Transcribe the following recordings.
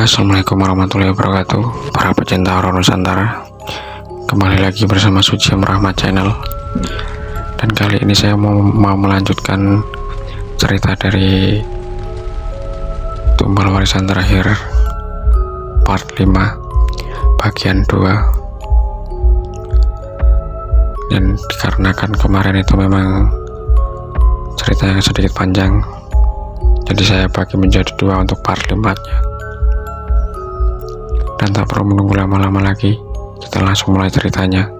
Assalamualaikum warahmatullahi wabarakatuh, para pecinta horor Nusantara. Kembali lagi bersama Suci Rahmat Channel. Dan kali ini saya mau melanjutkan cerita dari Tumbal Warisan Terakhir part 5 bagian 2. Dan dikarenakan kemarin itu memang cerita yang sedikit panjang, jadi saya bagi menjadi 2 untuk part 5-nya. Dan tak perlu menunggu lama-lama lagi, kita langsung mulai ceritanya.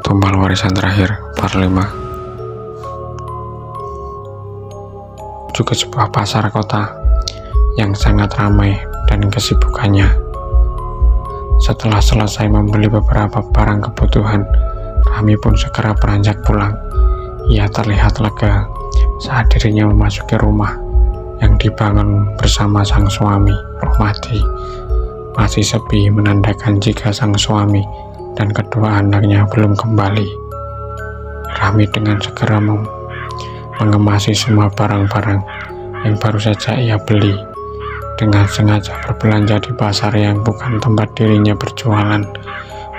Tumbal Warisan Terakhir part 5. Juga sebuah pasar kota yang sangat ramai dan kesibukannya. Setelah selesai membeli beberapa barang kebutuhan, Rahmi pun segera beranjak pulang. Ia terlihat lega saat dirinya memasuki rumah yang dibangun bersama sang suami, Rohmadi. Masih sepi, menandakan jika sang suami dan kedua anaknya belum kembali. Rahmi dengan segera mengemasi semua barang-barang yang baru saja ia beli, dengan sengaja berbelanja di pasar yang bukan tempat dirinya berjualan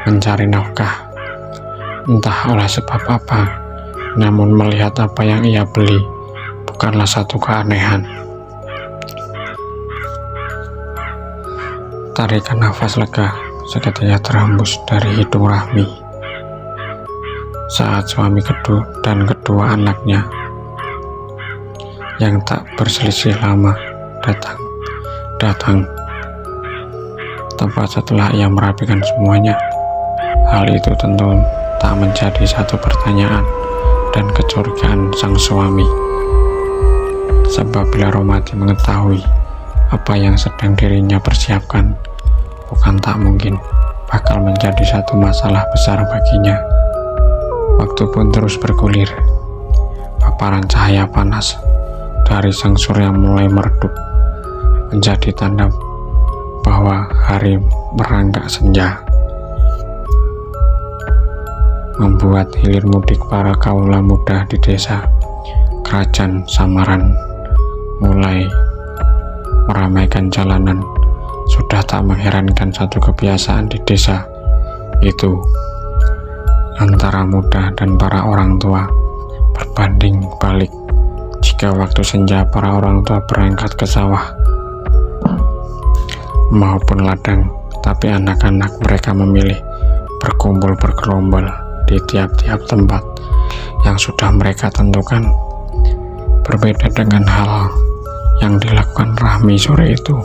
mencari nafkah. Entah oleh sebab apa, namun melihat apa yang ia beli bukanlah satu keanehan. Tarikan nafas lega seketika terhembus dari hidung Rahmi saat suami dan kedua anaknya yang tak berselisih lama datang tepat setelah ia merapikan semuanya. Hal itu tentu tak menjadi satu pertanyaan dan kecurigaan sang suami, sebab bila Rohmadi mengetahui apa yang sedang dirinya persiapkan, bukan tak mungkin bakal menjadi satu masalah besar baginya. Waktu pun terus bergulir. Paparan cahaya panas dari sang surya mulai meredup, menjadi tanda bahwa hari beranggak senja, membuat hilir mudik para kaula muda di desa Kerajaan Samaran mulai meramaikan jalanan. Sudah tak mengherankan satu kebiasaan di desa itu antara muda dan para orang tua berbanding balik. Jika waktu senja para orang tua berangkat ke sawah maupun ladang, tapi anak-anak mereka memilih berkumpul bergerombol di tiap-tiap tempat yang sudah mereka tentukan. Berbeda dengan hal yang dilakukan Rahmi sore itu.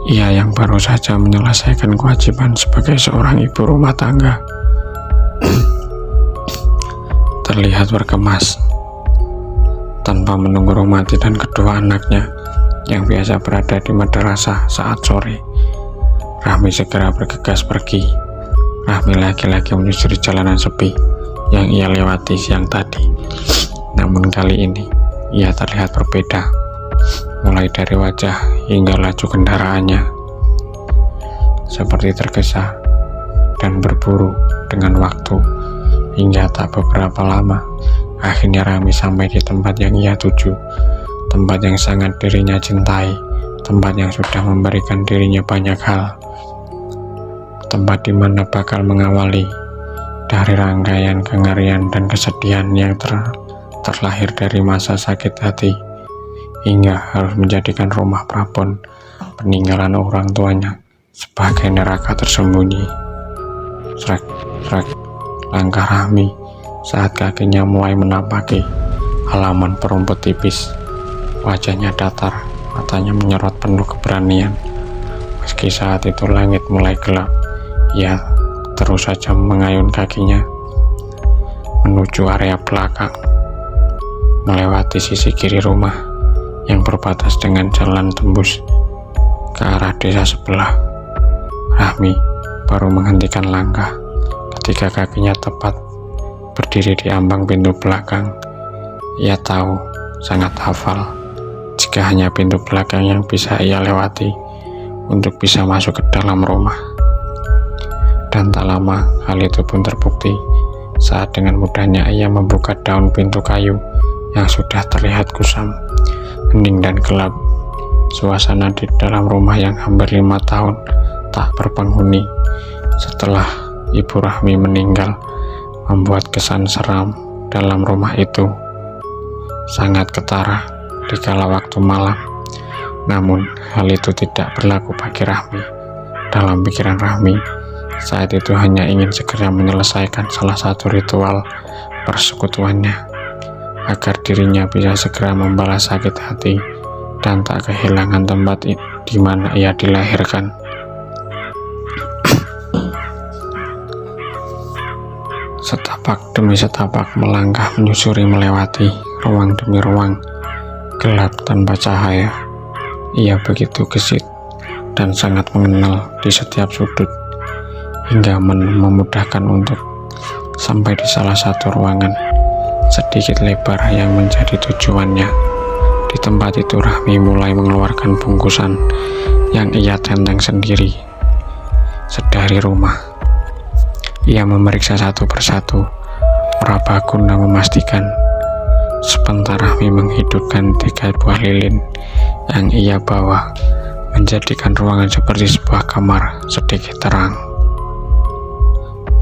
Ia yang baru saja menyelesaikan kewajiban sebagai seorang ibu rumah tangga terlihat berkemas. Tanpa menunggu Rohmadi dan kedua anaknya yang biasa berada di madrasah saat sore, Rahmi segera bergegas pergi. Rahmi lagi-lagi menyusuri jalanan sepi yang ia lewati siang tadi. Namun kali ini ia terlihat berbeda, mulai dari wajah hingga laju kendaraannya, seperti tergesa dan berburu dengan waktu. Hingga tak beberapa lama, akhirnya Rahmi sampai di tempat yang ia tuju, tempat yang sangat dirinya cintai, tempat yang sudah memberikan dirinya banyak hal, tempat di mana bakal mengawali dari rangkaian kengerian dan kesedihan yang terlahir dari masa sakit hati, hingga harus menjadikan rumah prabon peninggalan orang tuanya sebagai neraka tersembunyi. Srek, langkah Rahmi saat kakinya mulai menapaki halaman perumput tipis. Wajahnya datar, matanya menyorot penuh keberanian. Meski saat itu langit mulai gelap, ia terus saja mengayun kakinya menuju area belakang, melewati sisi kiri rumah yang berbatas dengan jalan tembus ke arah desa sebelah. Rahmi baru menghentikan langkah ketika kakinya tepat berdiri di ambang pintu belakang. Ia tahu, sangat hafal, jika hanya pintu belakang yang bisa ia lewati untuk bisa masuk ke dalam rumah. Dan tak lama hal itu pun terbukti saat dengan mudahnya ia membuka daun pintu kayu yang sudah terlihat kusam, hening dan gelap. suasana di dalam rumah yang hampir 5 tahun tak berpenghuni setelah Ibu Rahmi meninggal membuat kesan seram dalam rumah itu. Sangat ketara di kala waktu malam. Namun hal itu tidak berlaku bagi Rahmi. Dalam pikiran Rahmi saat itu hanya ingin segera menyelesaikan salah satu ritual persekutuannya agar dirinya bisa segera membalas sakit hati dan tak kehilangan tempat di mana ia dilahirkan. Setapak demi setapak melangkah menyusuri melewati ruang demi ruang gelap tanpa cahaya. Ia begitu gesit dan sangat mengenal di setiap sudut hingga memudahkan untuk sampai di salah satu ruangan sedikit lebar yang menjadi tujuannya. Di tempat itu Rahmi mulai mengeluarkan bungkusan yang ia tenteng sendiri sedari rumah. Ia memeriksa satu persatu, meraba guna memastikan. Sebentar Rahmi menghidupkan 3 buah lilin yang ia bawa, menjadikan ruangan seperti sebuah kamar sedikit terang.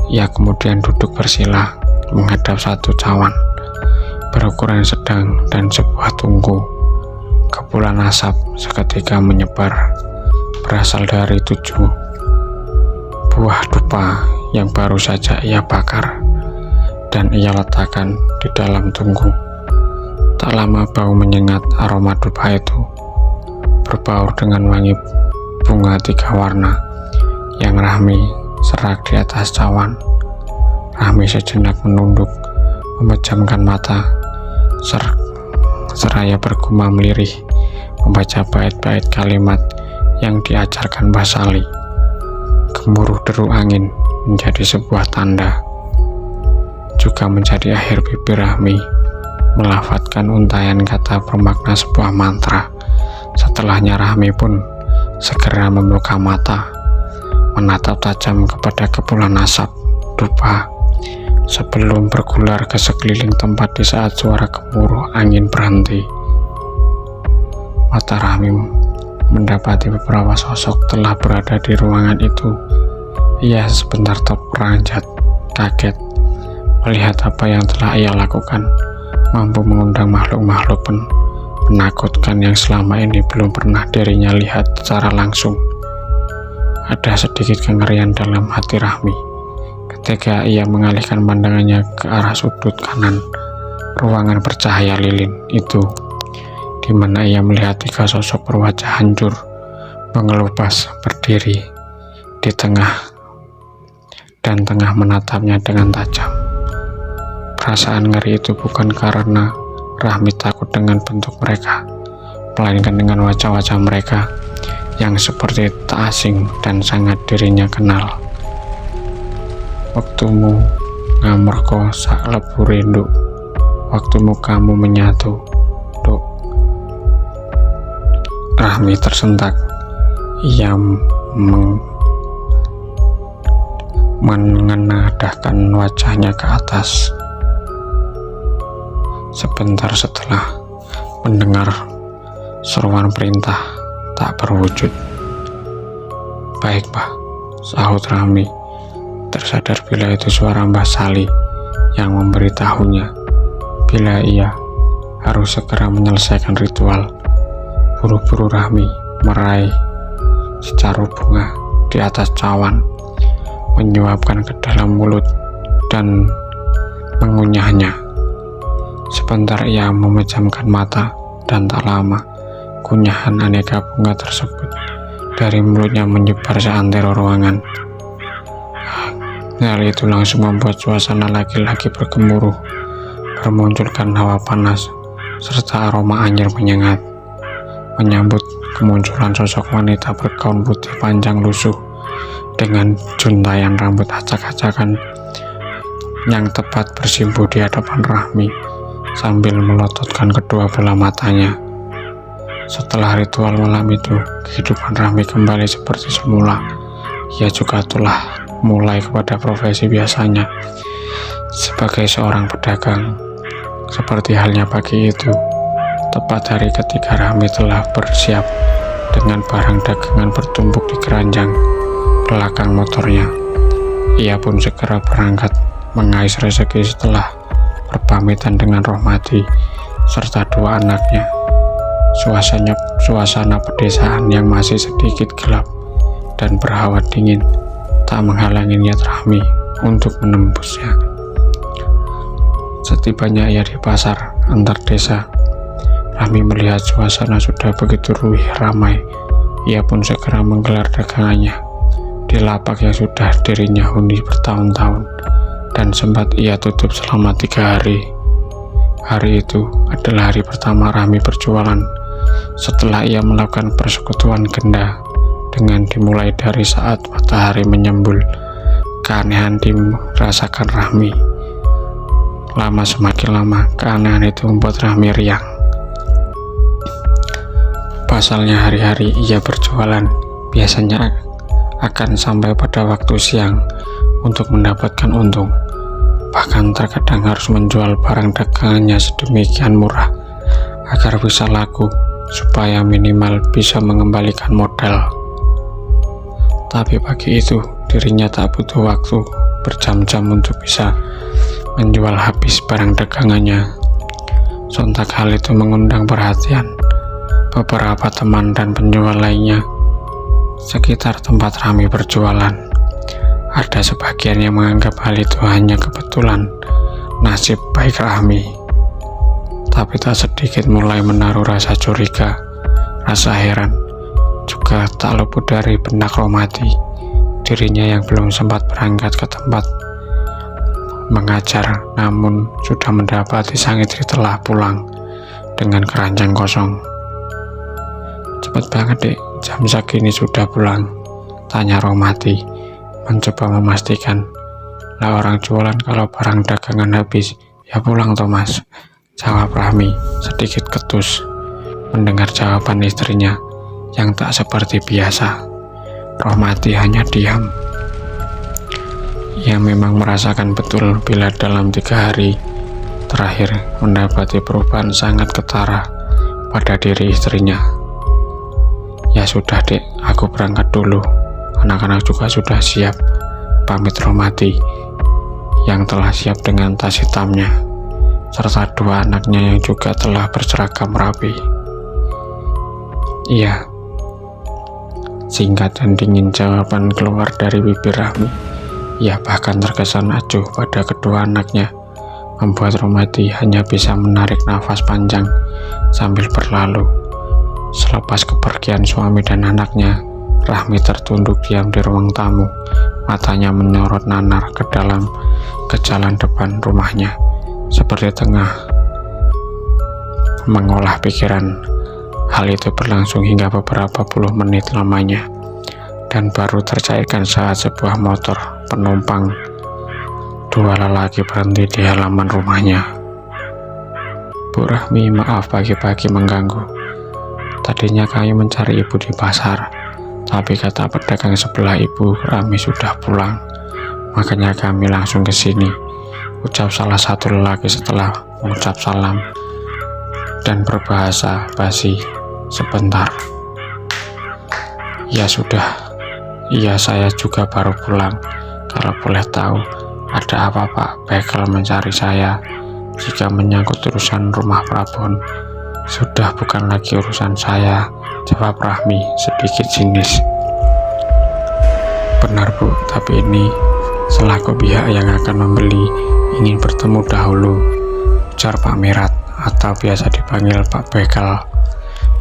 Ia kemudian duduk bersila menghadap satu cawan berukuran sedang dan sebuah tungku. Kepulan asap seketika menyebar, berasal dari 7 buah dupa yang baru saja ia bakar dan ia letakkan di dalam tungku. Tak lama bau menyengat aroma dupa itu berbaur dengan wangi bunga 3 warna yang Rahmi serak di atas cawan. Rahmi sejenak menunduk, memejamkan mata, seraya bergumam lirih membaca bait-bait kalimat yang diajarkan Mbah Sali. Gemuruh deru angin menjadi sebuah tanda, juga menjadi akhir bibir Rahmi melafadzkan untayan kata bermakna sebuah mantra. Setelahnya Rahmi pun segera membuka mata, menatap tajam kepada kepulan asap dupa sebelum bergular ke sekeliling tempat di saat suara gemuruh angin berhenti. Mata Rahmi mendapati beberapa sosok telah berada di ruangan itu. Ia sebentar terperanjat, kaget melihat apa yang telah ia lakukan mampu mengundang makhluk-makhluk menakutkan yang selama ini belum pernah dirinya lihat secara langsung. Ada sedikit kengerian dalam hati Rahmi ketika ia mengalihkan pandangannya ke arah sudut kanan ruangan bercahaya lilin itu, di mana ia melihat 3 sosok berwajah hancur mengelupas berdiri di tengah dan tengah menatapnya dengan tajam. Perasaan ngeri itu bukan karena Rahmi takut dengan bentuk mereka, melainkan dengan wajah-wajah mereka yang seperti tak asing dan sangat dirinya kenal. Waktumu ngamurko sak lebu rindu, waktumu kamu menyatu, duk. Rahmi tersentak. Ia mengenadahkan wajahnya ke atas. Sebentar setelah mendengar seruan perintah tak berwujud. "Baik, Mbah," sahut Rahmi, tersadar bila itu suara Mbah Sali yang memberitahunya bila ia harus segera menyelesaikan ritual. Buru-buru Rahmi meraih secaru bunga di atas cawan, menyuapkan ke dalam mulut dan mengunyahnya. Sebentar ia memejamkan mata dan tak lama kunyahan aneka bunga tersebut dari mulutnya menyebar seantero ruangan. Hal itu langsung membuat suasana lagi-lagi bergemuruh, bermunculkan hawa panas serta aroma anyir menyengat. Menyambut kemunculan sosok wanita bergaun putih panjang lusuh dengan juntayan rambut acak-acakan yang tepat bersimpuh di hadapan Rahmi sambil melototkan kedua bola matanya. Setelah ritual malam itu, kehidupan Rahmi kembali seperti semula. Ia juga telah mulai kepada profesi biasanya sebagai seorang pedagang. Seperti halnya pagi itu, Tepat hari ketika Rahmi telah bersiap dengan barang dagangan bertumpuk di keranjang belakang motornya, ia pun segera berangkat mengais rezeki setelah berpamitan dengan Rohmati serta dua anaknya. Suasana pedesaan yang masih sedikit gelap dan berhawa dingin tak menghalangi niat Rahmi untuk menembusnya. Setibanya ia di pasar antar desa, Rahmi melihat suasana sudah begitu ramai. Ia pun segera menggelar dagangannya di lapak yang sudah dirinya huni bertahun-tahun dan sempat ia tutup selama 3 hari. Hari itu adalah hari pertama Rahmi berjualan setelah ia melakukan persekutuan genda. Dengan dimulai dari saat matahari menyembul, keanehan dirasakan Rahmi. Semakin lama, keanehan itu membuat Rahmi riang. Pasalnya hari-hari ia berjualan biasanya akan sampai pada waktu siang untuk mendapatkan untung. Bahkan terkadang harus menjual barang dagangannya sedemikian murah agar bisa laku, supaya minimal bisa mengembalikan modal. Tapi pagi itu dirinya tak butuh waktu berjam-jam untuk bisa menjual habis barang dagangannya. Sontak hal itu mengundang perhatian beberapa teman dan penjual lainnya sekitar tempat Rahmi berjualan. Ada sebagian yang menganggap hal itu hanya kebetulan nasib baik Rahmi, tapi tak sedikit mulai menaruh rasa curiga, rasa heran juga tak luput dari benak Rohmati, dirinya yang belum sempat berangkat ke tempat mengajar, namun sudah mendapati sang istri telah pulang dengan keranjang kosong. "Cepet banget dek, jam segini sudah pulang?" tanya Rohmati, mencoba memastikan. "Lah orang jualan kalau barang dagangan habis, ya pulang Thomas," jawab Rahmi sedikit ketus mendengar jawaban istrinya yang tak seperti biasa. Rohmati hanya diam. Ia memang merasakan betul bila dalam 3 hari terakhir mendapati perubahan sangat ketara pada diri istrinya. "Ya sudah dek, aku berangkat dulu, anak-anak juga sudah siap," pamit Rohmati yang telah siap dengan tas hitamnya serta 2 anaknya yang juga telah berseragam rapi. "Iya," singkat dan dingin jawaban keluar dari bibir Rahmi. Ia bahkan terkesan acuh pada kedua anaknya, membuat Rohmati hanya bisa menarik nafas panjang sambil berlalu. Selepas kepergian suami dan anaknya, Rahmi tertunduk diam di ruang tamu, matanya menyorot nanar ke jalan depan rumahnya, seperti tengah mengolah pikiran. Hal itu berlangsung hingga beberapa puluh menit lamanya, dan baru tercairkan saat sebuah motor penumpang 2 lelaki berhenti di halaman rumahnya. "Bu Rahmi, maaf pagi-pagi mengganggu. Tadinya kami mencari ibu di pasar, tapi kata pedagang sebelah ibu Rahmi sudah pulang, makanya kami langsung ke sini," ucap salah satu lelaki setelah mengucap salam dan berbahasa basi sebentar. "Ya sudah, iya saya juga baru pulang. Kalau boleh tahu, ada apa Pak Bekel mencari saya? Jika menyangkut urusan rumah Prabon, sudah bukan lagi urusan saya," jawab Rahmi sedikit sinis. "Benar Bu, tapi ini selaku pihak yang akan membeli ingin bertemu dahulu," ujar Pak Mirat atau biasa dipanggil Pak Bekel.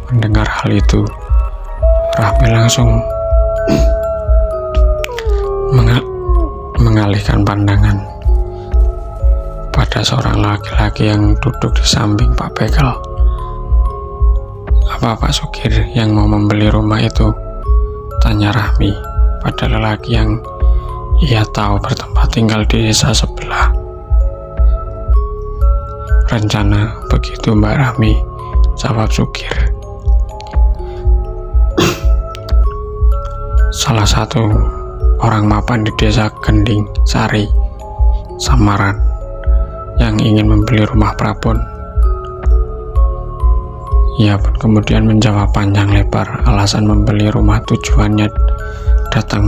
Mendengar hal itu, Rahmi langsung mengalihkan pandangan pada seorang laki-laki yang duduk di samping Pak Bekel. "Apa Pak Sukir yang mau membeli rumah itu?" tanya Rahmi pada lelaki yang ia tahu bertempat tinggal di desa sebelah. "Rencana begitu Mbak Rahmi," jawab Sukir. Salah satu orang mapan di desa Gending Sari, Samaran, yang ingin membeli rumah Prabon. Ia pun kemudian menjawab panjang lebar alasan membeli rumah tujuannya datang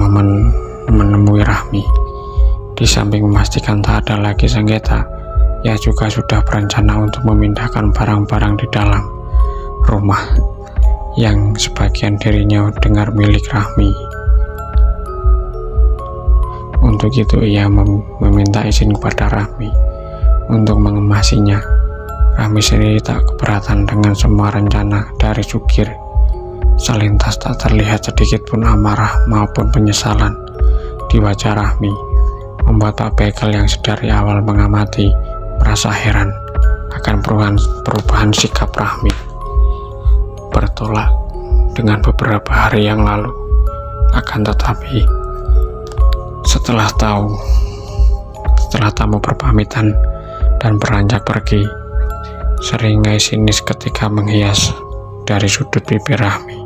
menemui Rahmi. Di samping memastikan tak ada lagi sengketa, ia juga sudah berencana untuk memindahkan barang-barang di dalam rumah yang sebagian dirinya dengar milik Rahmi. Untuk itu ia meminta izin kepada Rahmi untuk mengemasinya. Rahmi sendiri tak keberatan dengan semua rencana dari Sukir. Selintas tak terlihat sedikit pun amarah maupun penyesalan di wajah Rahmi, membuat Pak Bekel yang sedari awal mengamati merasa heran akan perubahan sikap Rahmi. Bertolak dengan beberapa hari yang lalu, akan tetapi setelah tamu berpamitan dan beranjak pergi, seringai sinis ketika menghias dari sudut bibir Rahmi.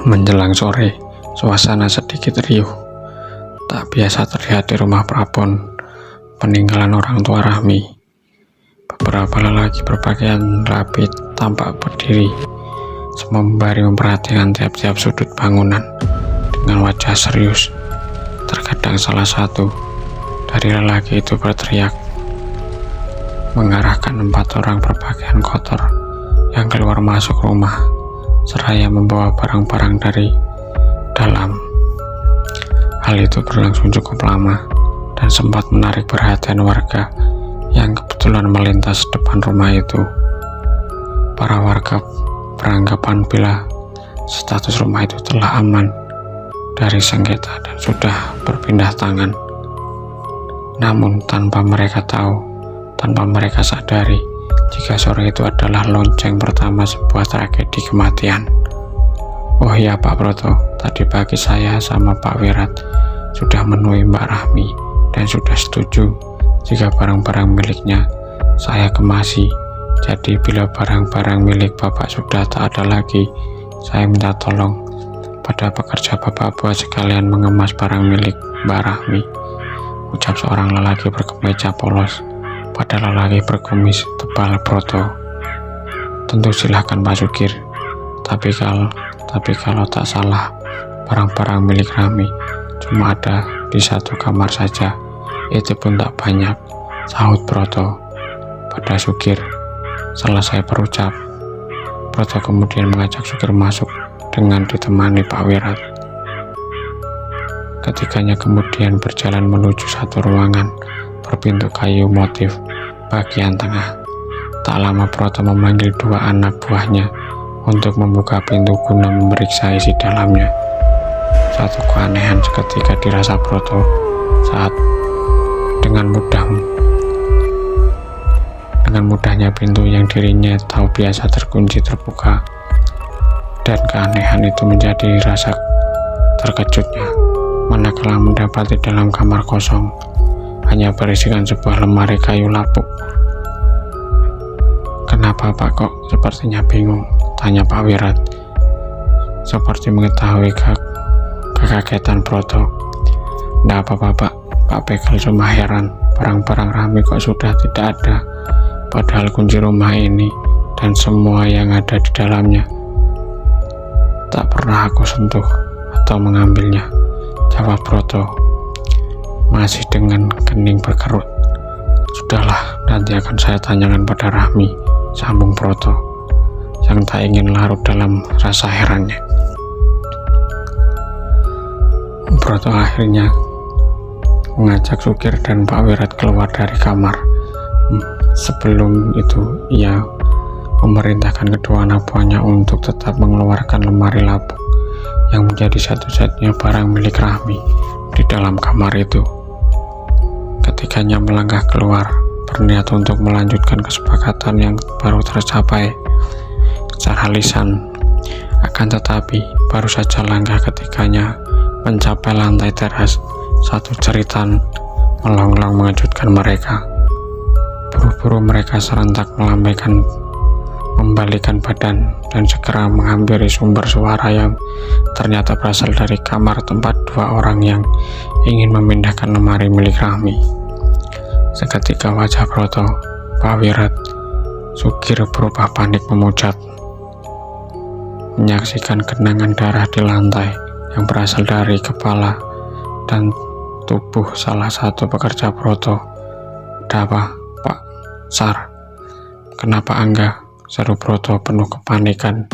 Menjelang sore, suasana sedikit riuh. Tak biasa terlihat di rumah Prabon, peninggalan orang tua Rahmi. Beberapa lelaki berpakaian rapi tampak berdiri, sembari memperhatikan tiap-tiap sudut bangunan dengan wajah serius. Terkadang salah satu dari lelaki itu berteriak, mengarahkan 4 orang berpakaian kotor yang keluar masuk rumah, seraya membawa barang-barang dari dalam. Hal itu berlangsung cukup lama dan sempat menarik perhatian warga yang kebetulan melintas depan rumah itu. Para warga beranggapan bila status rumah itu telah aman dari sengketa dan sudah berpindah tangan. Namun tanpa mereka tahu, tanpa mereka sadari, jika sore itu adalah lonceng pertama sebuah tragedi kematian. Oh iya Pak Broto, tadi pagi saya sama Pak Wirat sudah menemui Mbak Rahmi dan sudah setuju jika barang-barang miliknya saya kemasi. Jadi bila barang-barang milik Bapak sudah tak ada lagi, saya minta tolong pada pekerja Bapak buat sekalian mengemas barang milik Mbak Rahmi, ucap seorang lelaki berkemeja polos pada lelaki berkumis tebal Broto. Tentu silahkan Pak Sukir, tapi kalau tak salah barang-barang milik Rahmi cuma ada di 1 kamar saja, itu pun tak banyak, sahut Broto pada Sukir. Selesai berucap, Broto kemudian mengajak Sukir masuk dengan ditemani Pak Wirat. Ketiganya kemudian berjalan menuju satu ruangan berpintu kayu motif bagian tengah. Tak lama Broto memanggil 2 anak buahnya untuk membuka pintu guna memeriksa isi dalamnya. Satu keanehan seketika dirasa Broto saat dengan mudahnya pintu yang dirinya tahu biasa terkunci terbuka, dan keanehan itu menjadi rasa terkejutnya manakala mendapati dalam kamar kosong hanya berisikan sebuah lemari kayu lapuk. Kenapa Pak kok sepertinya bingung? Tanya Pak Wirat, seperti mengetahui kekagetan Broto. Nggak apa-apa Pak, Pak Bekel cuma heran barang-barang Rahmi kok sudah tidak ada, padahal kunci rumah ini dan semua yang ada di dalamnya tak pernah aku sentuh atau mengambilnya, jawab Broto masih dengan kening berkerut. Sudahlah, nanti akan saya tanyakan pada Rahmi, sambung Broto yang tak ingin larut dalam rasa herannya. Broto akhirnya mengajak Sukir dan Pak Wirat keluar dari kamar. Sebelum itu ia memerintahkan kedua anak buahnya untuk tetap mengeluarkan lemari lapuk yang menjadi satu-satunya barang milik Rahmi di dalam kamar itu. Ketiganya melangkah keluar, berniat untuk melanjutkan kesepakatan yang baru tercapai secara lisan. Akan tetapi baru saja langkah ketiganya mencapai lantai teras, satu jeritan melonglong mengejutkan mereka. Buru-buru mereka serentak membalikan badan dan segera menghampiri sumber suara yang ternyata berasal dari kamar tempat 2 orang yang ingin memindahkan lemari milik Rahmi. Seketika wajah Broto, Pak Wirat, Sugir berubah panik memucat. Menyaksikan genangan darah di lantai yang berasal dari kepala dan tubuh salah satu pekerja Broto. "Ada apa, Pak Sar? Kenapa Angga?" seru Broto penuh kepanikan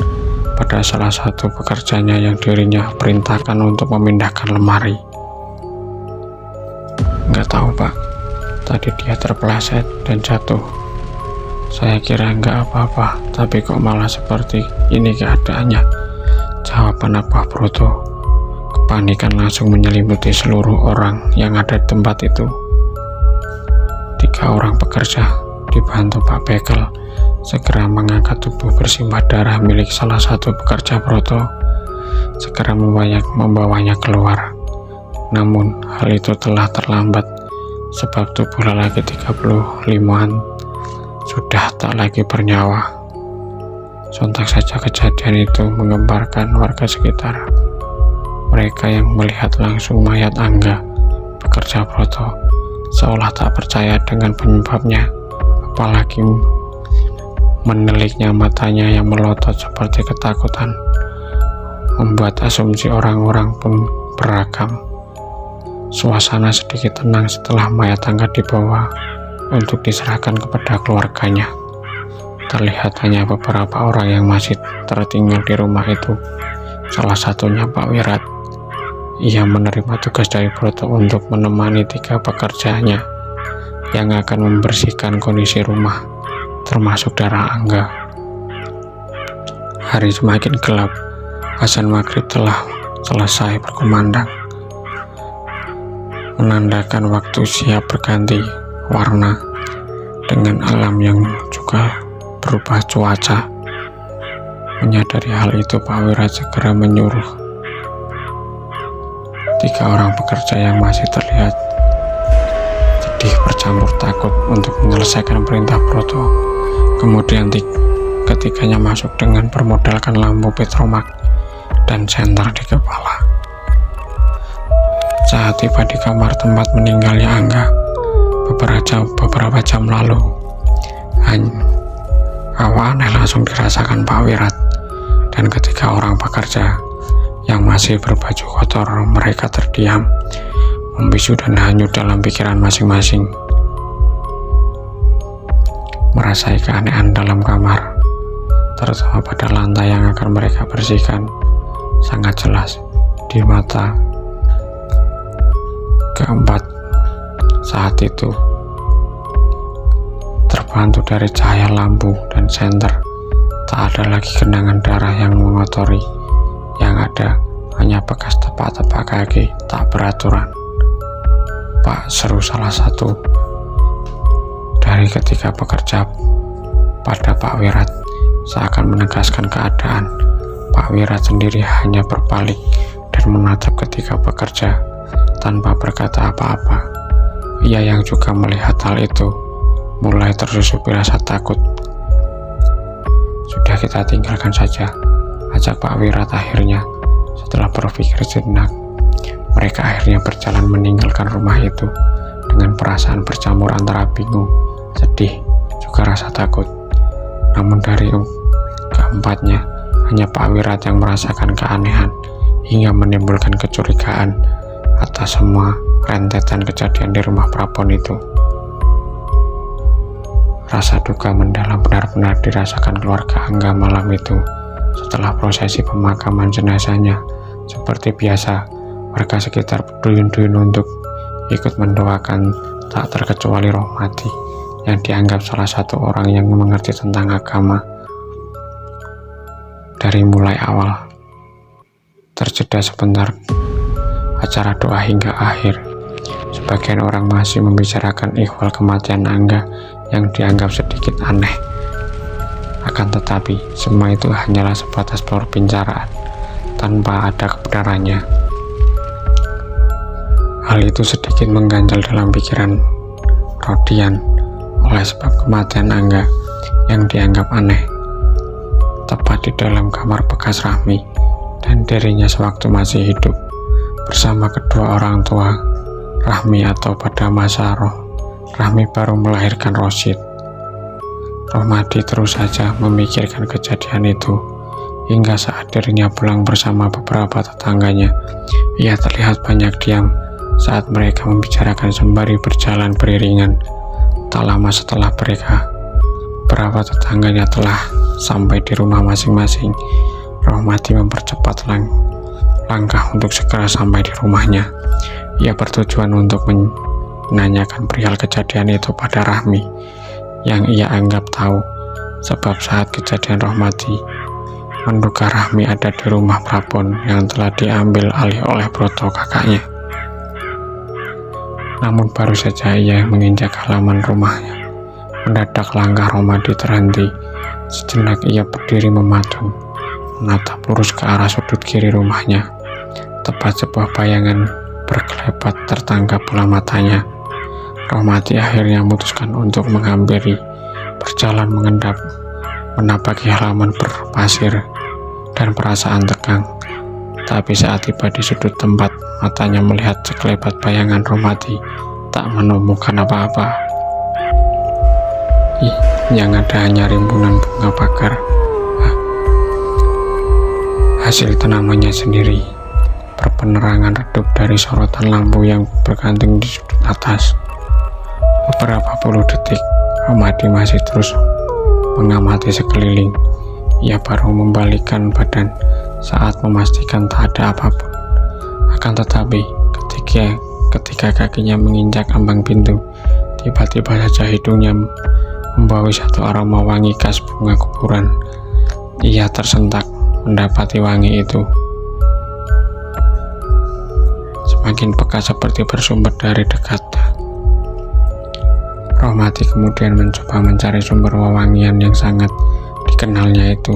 pada salah satu pekerjanya yang dirinya perintahkan untuk memindahkan lemari. "Nggak tahu, Pak. Tadi dia terpeleset dan jatuh. Saya kira nggak apa-apa, tapi kok malah seperti ini keadaannya," jawaban Abah Broto. Kepanikan langsung menyelimuti seluruh orang yang ada di tempat itu. 3 orang pekerja dibantu Pak Bekel segera mengangkat tubuh bersimbah darah milik salah satu pekerja Broto, segera membawanya keluar. Namun hal itu telah terlambat, sebab tubuh lelaki 35-an sudah tak lagi bernyawa. Sontak saja kejadian itu menggemparkan warga sekitar. Mereka yang melihat langsung mayat Angga, pekerja Broto, seolah tak percaya dengan penyebabnya, apalagi meneliknya matanya yang melotot seperti ketakutan, membuat asumsi orang-orang pun beragam. Suasana sedikit tenang setelah mayat Angga dibawa untuk diserahkan kepada keluarganya. Terlihat hanya beberapa orang yang masih tertinggal di rumah itu, salah satunya Pak Wirat. Ia menerima tugas dari Broto untuk menemani 3 pekerjanya yang akan membersihkan kondisi rumah, termasuk darah Angga. Hari semakin gelap, azan maghrib telah selesai berkumandang, menandakan waktu siap berganti warna dengan alam yang juga berubah cuaca. Menyadari hal itu, Pak Wirat segera menyuruh 3 orang pekerja yang masih terlihat sedih bercampur takut untuk menyelesaikan perintah Broto. Kemudian ketiganya masuk dengan bermodalkan lampu petromak dan senter di kepala. Saat tiba di kamar tempat meninggalnya Angga beberapa jam lalu, hawa aneh langsung dirasakan Pak Wirat dan ketiga orang pekerja yang masih berbaju kotor. Mereka terdiam, membisu dan hanyut dalam pikiran masing-masing. Merasai keanehan dalam kamar, terutama pada lantai yang akan mereka bersihkan, sangat jelas di mata keempat. Saat itu, terbantu dari cahaya lampu dan senter, tak ada lagi genangan darah yang mengotori. Yang ada hanya bekas tepak-tepak kaki tak beraturan. "Pak," seru salah satu dari ketiga pekerja pada Pak Wirat, seakan menegaskan keadaan. Pak Wirat sendiri hanya berbalik dan menatap ketiga pekerja tanpa berkata apa-apa. Ia yang juga melihat hal itu mulai tersusupi rasa takut. "Sudah, kita tinggalkan saja," ajak Pak Wirat akhirnya. Setelah berpikir sejenak, mereka akhirnya berjalan meninggalkan rumah itu dengan perasaan bercampur antara bingung, sedih, juga rasa takut. Namun dari keempatnya, hanya Pak Wirat yang merasakan keanehan hingga menimbulkan kecurigaan atas semua rentetan kejadian di rumah Prapon itu. Rasa duka mendalam benar-benar dirasakan keluarga Angga malam itu. Setelah prosesi pemakaman jenazahnya, seperti biasa, warga sekitar berduyun-duyun untuk ikut mendoakan, tak terkecuali Rohmati yang dianggap salah satu orang yang mengerti tentang agama. Dari mulai awal, terjeda sebentar acara doa hingga akhir. Sebagian orang masih membicarakan ihwal kematian Angga yang dianggap sedikit aneh. Akan tetapi, semua itu hanyalah sebatas perbincangan tanpa ada kebenarannya. Hal itu sedikit mengganjal dalam pikiran Rodian oleh sebab kematian Angga yang dianggap aneh tepat di dalam kamar bekas Rahmi dan dirinya sewaktu masih hidup bersama kedua orang tua Rahmi atau pada masa roh Rahmi baru melahirkan Rosid. Rohmadi terus saja memikirkan kejadian itu, hingga saat dirinya pulang bersama beberapa tetangganya, ia terlihat banyak diam saat mereka membicarakan sembari berjalan beriringan. Tak lama setelah mereka, beberapa tetangganya telah sampai di rumah masing-masing. Rohmadi mempercepat langkah untuk segera sampai di rumahnya. Ia bertujuan untuk menanyakan perihal kejadian itu pada Rahmi, yang ia anggap tahu, sebab saat kejadian Rohmadi menduga Rahmi ada di rumah Prapon yang telah diambil alih oleh Broto kakaknya. Namun baru saja ia menginjak halaman rumahnya, mendadak langkah Rohmadi terhenti. Sejenak ia berdiri mematung, menatap lurus ke arah sudut kiri rumahnya. Tepat sebuah bayangan berkelebat tertangkap bola matanya. Rohmadi akhirnya memutuskan untuk menghampiri, berjalan menapaki halaman berpasir dan perasaan tegang. Tapi saat tiba di sudut tempat, matanya melihat sekelebat bayangan. Rohmadi tak menemukan apa-apa. Yang ada hanya rimbunan bunga pagar, hasil tanamannya sendiri, berpenerangan redup dari sorotan lampu yang bergantung di sudut atas. Beberapa puluh detik, Rohmadi masih terus mengamati sekeliling. Ia baru membalikkan badan saat memastikan tak ada apapun. Akan tetapi, ketika kakinya menginjak ambang pintu, tiba-tiba saja hidungnya membawa satu aroma wangi khas bunga kuburan. Ia tersentak mendapati wangi itu semakin pekat, seperti bersumber dari dekat. Rohmadi kemudian mencoba mencari sumber wewangian yang sangat dikenalnya itu,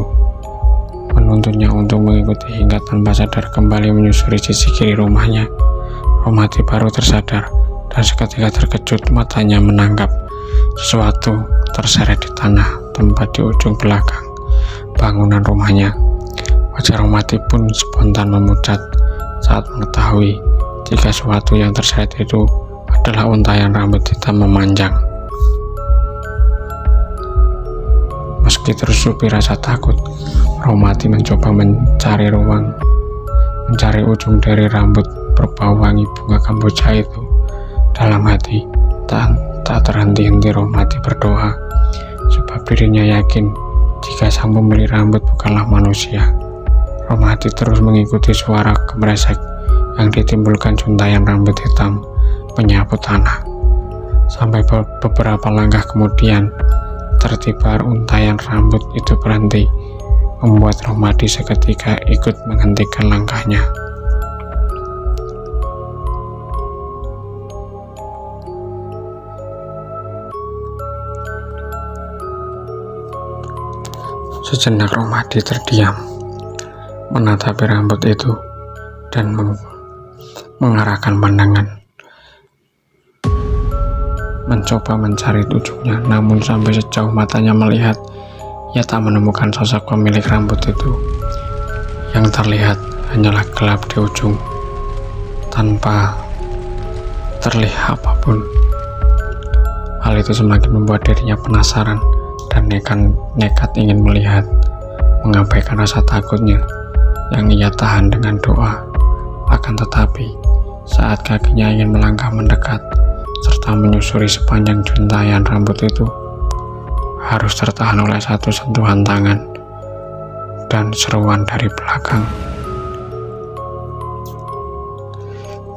menuntunnya untuk mengikuti hingga tanpa sadar kembali menyusuri sisi kiri rumahnya. Rohmadi baru tersadar dan seketika terkejut, matanya menangkap sesuatu terseret di tanah tempat di ujung belakang bangunan rumahnya. Wajah Rohmadi pun spontan memucat saat mengetahui jika sesuatu yang terseret itu adalah untayan rambut hitam memanjang. Meski tersupi rasa takut, Rohmadi mencoba mencari ujung dari rambut berbau wangi bunga kamboja itu. Dalam hati tak terhenti-henti Rohmadi berdoa, sebab dirinya yakin jika sang pemilik rambut bukanlah manusia. Rohmadi terus mengikuti suara gemeresek yang ditimbulkan juntayan rambut hitam menyapu tanah. Sampai beberapa langkah kemudian, tertiba untayan rambut itu berhenti, membuat Rohmadi seketika ikut menghentikan langkahnya. Sejenak Rohmadi terdiam, menatapi rambut itu dan mengarahkan pandangan, mencoba mencari ujungnya. Namun sampai sejauh matanya melihat, ia tak menemukan sosok pemilik rambut itu. Yang terlihat hanyalah gelap di ujung, tanpa terlihat apapun. Hal itu semakin membuat dirinya penasaran dan nekat ingin melihat, mengabaikan rasa takutnya yang ia tahan dengan doa. Akan tetapi, saat kakinya ingin melangkah mendekat serta menyusuri sepanjang juntayan rambut itu, harus tertahan oleh satu sentuhan tangan dan seruan dari belakang.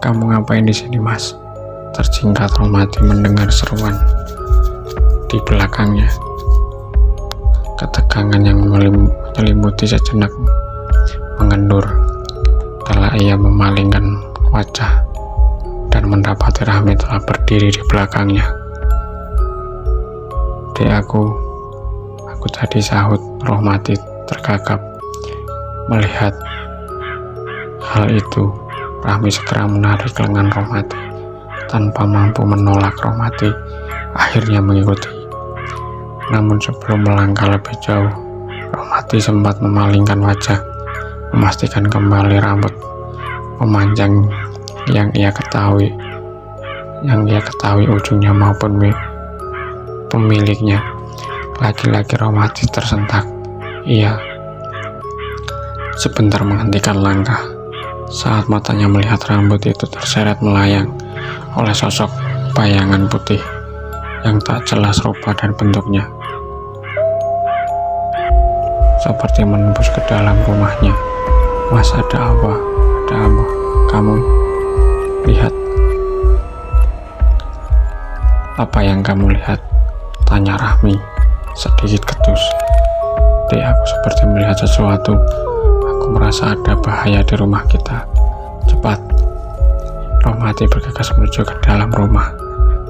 "Kamu ngapain di sini, Mas?" Tersingkat Rohmadi mendengar seruan di belakangnya. Ketegangan yang menyelimuti sejenak mengendur, setelah ia memalingkan wajah dan mendapati Rahmi telah berdiri di belakangnya. "Dek, aku tadi," sahut Rohmadi tergagap. Melihat hal itu, Rahmi segera menarik lengan Rohmadi. Tanpa mampu menolak, Rohmadi akhirnya mengikuti. Namun sebelum melangkah lebih jauh, Rohmadi sempat memalingkan wajah, memastikan kembali rambut memanjang yang ia ketahui yang ia ketahui ujungnya maupun pemiliknya. Lagi-lagi Rohmadi tersentak. Ia sebentar menghentikan langkah saat matanya melihat rambut itu terseret melayang oleh sosok bayangan putih yang tak jelas rupa dan bentuknya, seperti menembus ke dalam rumahnya. Mas, ada apa? Ada apa? Kamu lihat? Apa yang kamu lihat? Tanya Rahmi sedikit ketus. Dek, aku seperti melihat sesuatu. Aku merasa ada bahaya di rumah kita. Cepat. Rohmadi bergegas menuju ke dalam rumah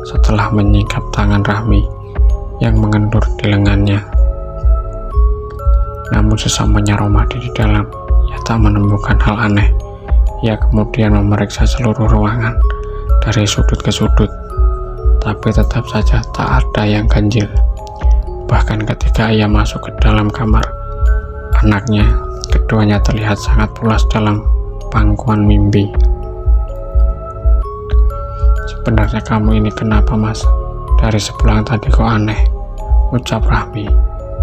setelah menyingkap tangan Rahmi yang mengendur di lengannya. Namun sesamanya Rohmadi di dalam, ia tak menemukan hal aneh. Ia kemudian memeriksa seluruh ruangan dari sudut ke sudut, tapi tetap saja tak ada yang ganjil. Bahkan ketika ia masuk ke dalam kamar anaknya, keduanya terlihat sangat pulas dalam pangkuan mimpi. Sebenarnya kamu ini kenapa, Mas? Dari sepulang tadi kok aneh, ucap Rahmi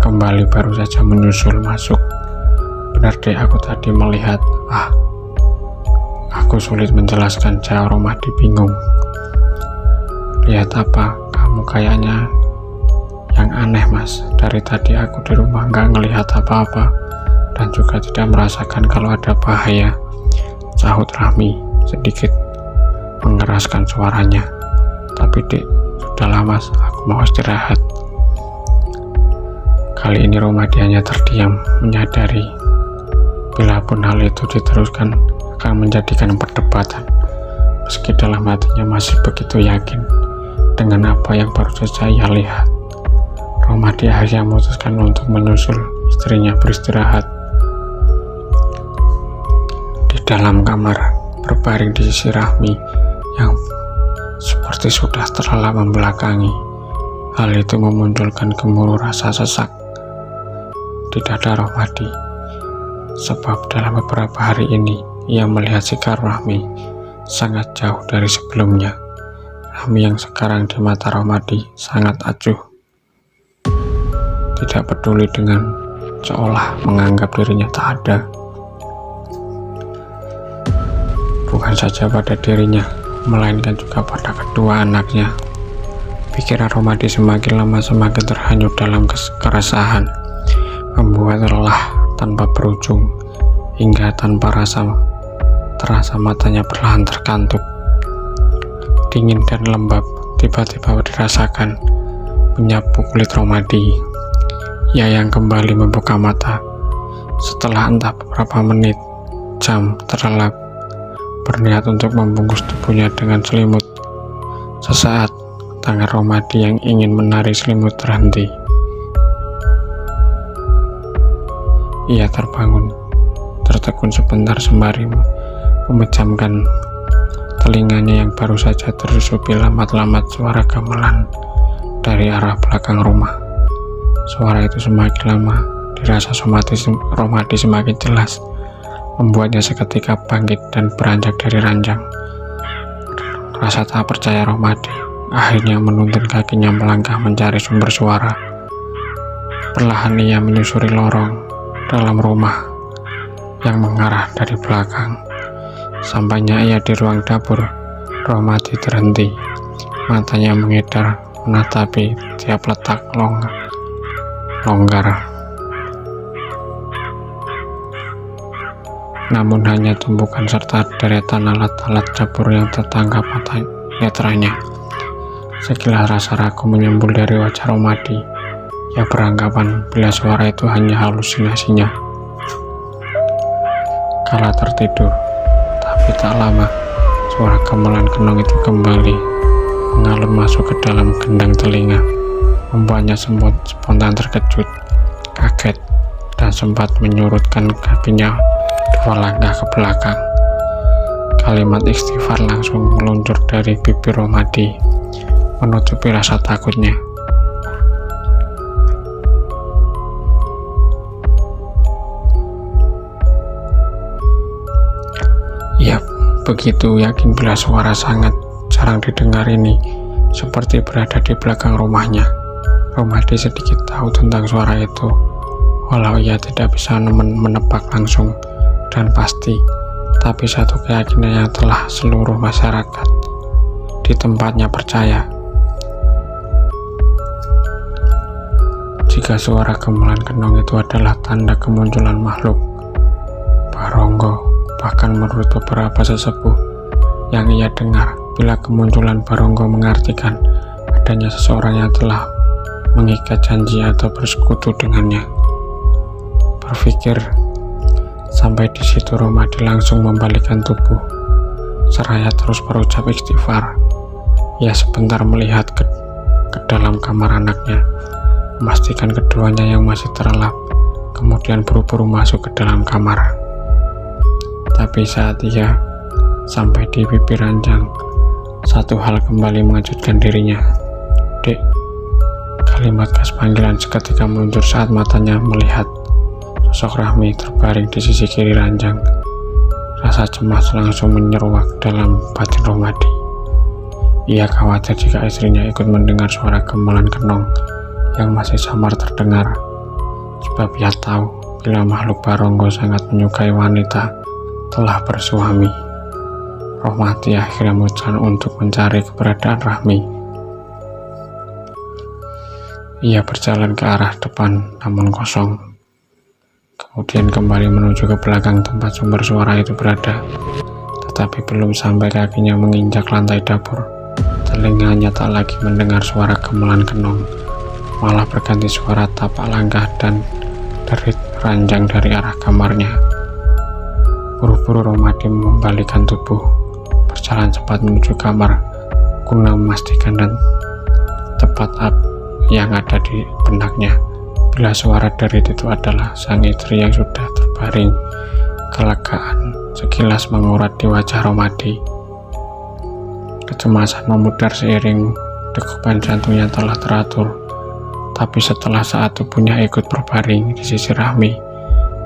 kembali baru saja menyusul masuk. Benar deh, aku tadi melihat. Aku sulit menjelaskan, jawab Rohmadi bingung. Lihat apa? Kamu kayaknya yang aneh, Mas. Dari tadi aku di rumah nggak ngelihat apa-apa dan juga tidak merasakan kalau ada bahaya, sahut Rahmi sedikit mengeraskan suaranya. Tapi Dek, sudahlah Mas, aku mau istirahat. Kali ini Rohmadi hanya terdiam, menyadari bila pun hal itu diteruskan akan menjadikan perdebatan. Meski dalam hatinya masih begitu yakin dengan apa yang baru saja ia lihat, Rohmadi akhirnya memutuskan untuk menyusul istrinya beristirahat. Di dalam kamar, berbaring di sisi Rahmi yang seperti sudah terlelap membelakangi. Hal itu memunculkan gemuruh rasa sesak di dada Rohmadi, sebab dalam beberapa hari ini ia melihat sikap Rahmi sangat jauh dari sebelumnya. Rahmi yang sekarang di mata Rohmadi sangat acuh, tidak peduli dengan seolah menganggap dirinya tak ada. Bukan saja pada dirinya, melainkan juga pada kedua anaknya. Pikiran Rohmadi semakin lama semakin terhanyut dalam keresahan, membuat lelah tanpa berujung, hingga tanpa terasa matanya perlahan terkantuk. Dingin dan lembab tiba-tiba dirasakan menyapu kulit Rohmadi. Ia yang kembali membuka mata setelah entah beberapa menit, jam terlelap, berniat untuk membungkus tubuhnya dengan selimut. Sesaat, tangan Rohmadi yang ingin menarik selimut terhenti. Ia terbangun, tertegun sebentar sembari memejamkan telinganya yang baru saja tersusupi lamat-lamat suara gamelan dari arah belakang rumah. Suara itu semakin lama dirasa Rohmadi semakin jelas, membuatnya seketika bangkit dan beranjak dari ranjang. Rasa tak percaya Rohmadi akhirnya menuntun kakinya melangkah mencari sumber suara. Perlahan ia menyusuri lorong dalam rumah yang mengarah dari belakang. Sampainya ia di ruang dapur, Rohmadi terhenti. Matanya mengedar menatapi tiap letak longgar. Namun hanya tumpukan serta deretan alat-alat dapur yang tertangkap mata netranya. Sekilas rasa ragu menyembul dari wajah Rohmadi. Ia beranggapan bila suara itu hanya halusinasinya kala tertidur. Tapi tak lama, suara gamelan kenong itu kembali mengalun masuk ke dalam gendang telinga, membuatnya spontan terkejut, kaget, dan sempat menyurutkan kakinya 2 langkah ke belakang. Kalimat istighfar langsung meluncur dari bibir Rohmadi, menutupi rasa takutnya. Ia begitu yakin bila suara sangat jarang didengar ini seperti berada di belakang rumahnya. Romadi sedikit tahu tentang suara itu, walau ia tidak bisa menebak langsung dan pasti, tapi satu keyakinan yang telah seluruh masyarakat di tempatnya percaya. Jika suara gemelan kenong itu adalah tanda kemunculan makhluk Baronggo, bahkan menurut beberapa sesepuh yang ia dengar, bila kemunculan Baronggo mengartikan adanya seseorang yang telah mengikat janji atau bersekutu dengannya. Berpikir sampai di situ, Romadi langsung membalikkan tubuh seraya terus berucap istighfar. Ia sebentar melihat ke dalam kamar anaknya, memastikan keduanya yang masih terlelap, kemudian buru-buru masuk ke dalam kamar. Tapi saat ia sampai di bibir ranjang, satu hal kembali mengejutkan dirinya. "Dek," kalimat khas panggilan seketika meluncur saat matanya melihat sosok Rahmi terbaring di sisi kiri ranjang. Rasa cemas langsung menyeruak dalam batin Romadi. Ia khawatir jika istrinya ikut mendengar suara gemelan kenong yang masih samar terdengar, sebab ia tahu bila makhluk Baronggo sangat menyukai wanita telah bersuami. Romadi akhirnya memutuskan untuk mencari keberadaan Rahmi. Ia berjalan ke arah depan namun kosong, kemudian kembali menuju ke belakang tempat sumber suara itu berada. Tetapi belum sampai kakinya menginjak lantai dapur, telinganya tak lagi mendengar suara gemelan kenong, malah berganti suara tapak langkah dan derit ranjang dari arah kamarnya. Buru-buru Romadi membalikkan tubuh, berjalan cepat menuju kamar guna memastikan dan tepat yang ada di benaknya bila suara derit itu adalah sang istri yang sudah terbaring. Kelegaan sekilas mengurat di wajah Romadi. Kecemasan memudar seiring degupan jantungnya telah teratur. Tapi setelah saat tubuhnya ikut berbaring di sisi Rahmi,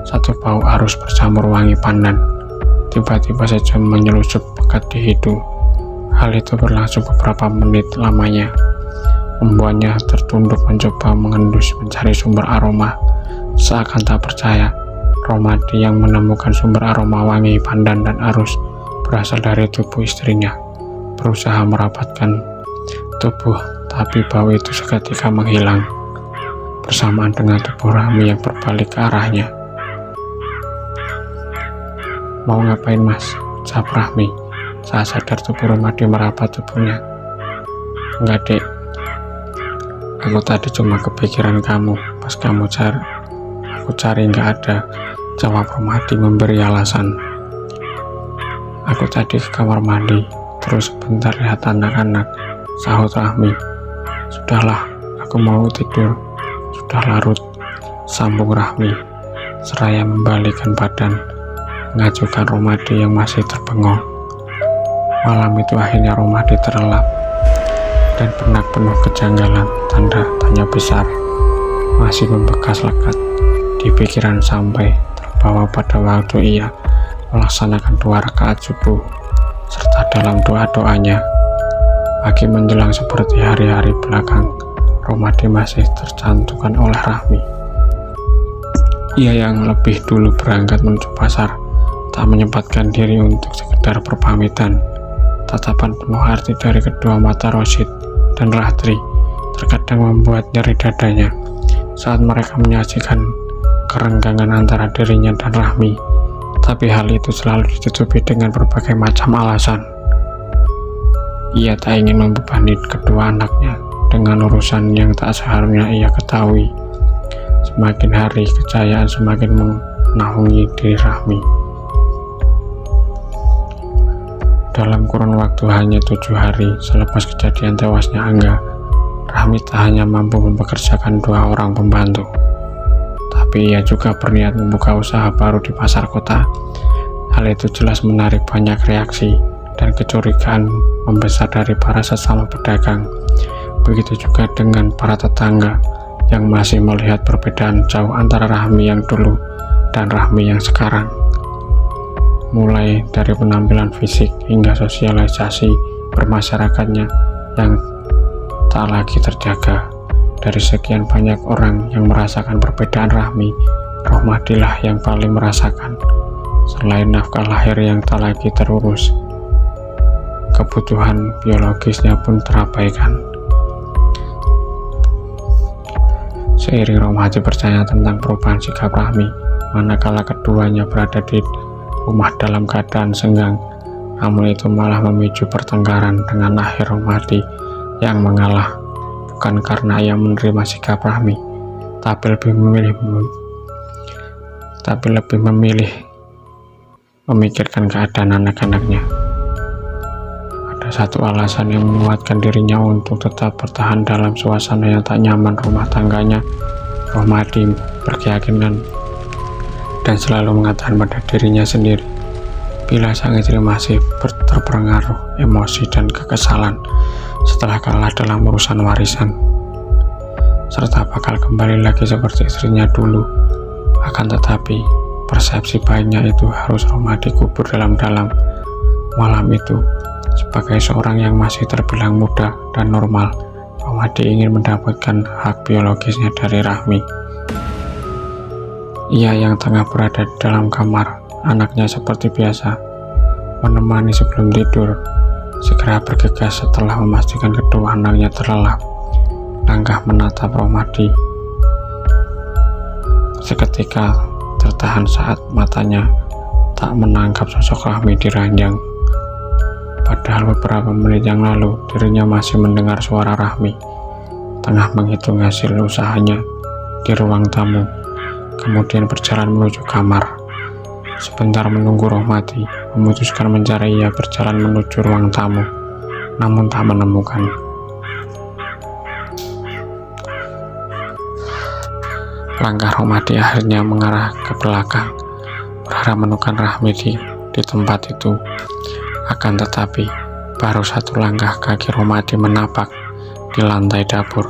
satu bau arus bercampur wangi pandan tiba-tiba saja menyelusup pekat di hidung. Hal itu berlangsung beberapa menit lamanya, membuatnya tertunduk mencoba mengendus mencari sumber aroma. Seakan tak percaya, Romadi yang menemukan sumber aroma wangi pandan dan arus berasal dari tubuh istrinya, berusaha merapatkan tubuh, tapi bau itu seketika menghilang bersamaan dengan tubuh Rahmi yang berbalik ke arahnya. "Mau ngapain, Mas?" ucap Rahmi saat sadar tubuh Romadi merapat tubuhnya. "Enggak, Dek. Aku tadi cuma kepikiran kamu pas kamu aku cari nggak ada," jawab Romadi memberi alasan. "Aku tadi ke kamar mandi, terus sebentar lihat anak-anak," sahut Rahmi. "Sudahlah, aku mau tidur, sudah larut," sambung Rahmi seraya membalikkan badan, mengajukan Romadi yang masih terbengong. Malam itu akhirnya Romadi terlelap, dan benak penuh kejanggalan tanda tanya besar masih membekas lekat di pikiran sampai terbawa pada waktu ia melaksanakan 2 rakaat subuh serta dalam doa-doanya. Pagi menjelang seperti hari-hari belakang, Romadi masih tercantumkan oleh Rahmi. Ia yang lebih dulu berangkat menuju pasar tak menyempatkan diri untuk sekedar berpamitan. Tatapan penuh arti dari kedua mata Rosid dan Rahtri terkadang membuat nyeri dadanya saat mereka menyaksikan kerenggangan antara dirinya dan Rahmi, tapi hal itu selalu ditutupi dengan berbagai macam alasan. Ia tak ingin membebani kedua anaknya dengan urusan yang tak seharusnya ia ketahui. Semakin hari kejayaan semakin menaungi diri Rahmi. Dalam kurun waktu hanya 7 hari selepas kejadian tewasnya Angga, Rahmi tak hanya mampu mempekerjakan 2 orang pembantu, tapi ia juga berniat membuka usaha baru di pasar kota. Hal itu jelas menarik banyak reaksi dan kecurigaan membesar dari para sesama pedagang. Begitu juga dengan para tetangga yang masih melihat perbedaan jauh antara Rahmi yang dulu dan Rahmi yang sekarang. Mulai dari penampilan fisik hingga sosialisasi bermasyarakatnya yang tak lagi terjaga. Dari sekian banyak orang yang merasakan perbedaan rahmi, Rohmadilah yang paling merasakan. Selain nafkah lahir yang tak lagi terurus, kebutuhan biologisnya pun terabaikan. Seiring Rohmadi percaya tentang perubahan sikap rahmi, manakala keduanya berada di rumah dalam keadaan senggang, namun itu malah memicu pertengkaran dengan akhir Rohmadi yang mengalah, bukan karena ia menerima sikap rahmi, tapi lebih memilih memikirkan keadaan anak-anaknya. Ada satu alasan yang menguatkan dirinya untuk tetap bertahan dalam suasana yang tak nyaman rumah tangganya. Rohmadi berkeyakinan dan selalu mengatakan pada dirinya sendiri, bila sang istri masih terpengaruh emosi dan kekesalan setelah kalah dalam urusan warisan, serta bakal kembali lagi seperti istrinya dulu. Akan tetapi persepsi baiknya itu harus Rohmadi kubur dalam-dalam. Malam itu, sebagai seorang yang masih terbilang muda dan normal, Rohmadi ingin mendapatkan hak biologisnya dari rahmi. Ia yang tengah berada di dalam kamar, anaknya seperti biasa menemani sebelum tidur, segera bergegas setelah memastikan kedua anaknya terlelap. Langkah menatap Rohmadi seketika tertahan saat matanya tak menangkap sosok rahmi di ranjang. Padahal beberapa menit yang lalu dirinya masih mendengar suara rahmi tengah menghitung hasil usahanya di ruang tamu, kemudian berjalan menuju kamar. Sebentar menunggu, Rohmadi memutuskan mencari. Ia berjalan menuju ruang tamu, namun tak menemukan. Langkah Rohmadi akhirnya mengarah ke belakang, berharap menemukan rahmi di tempat itu. Akan tetapi, baru satu langkah kaki Rohmadi menapak di lantai dapur,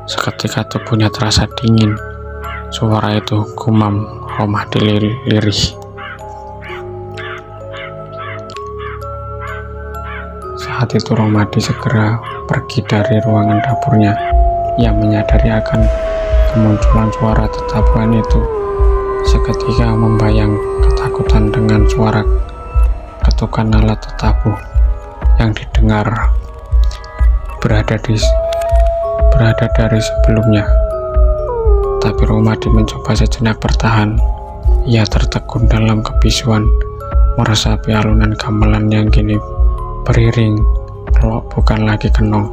seketika tubuhnya terasa dingin. Suara itu, gumam Rohmadi lirih. Saat itu Rohmadi segera pergi dari ruangan dapurnya. Ia menyadari akan kemunculan suara tetabuhan itu. Seketika membayang ketakutan dengan suara ketukan alat tetabuh yang didengar berada dari sebelumnya. Tapi Rohmadi mencoba sejenak bertahan. Ia tertegun dalam kebisuan, meresapi alunan gamelan yang kini beriring, bukan lagi kenong.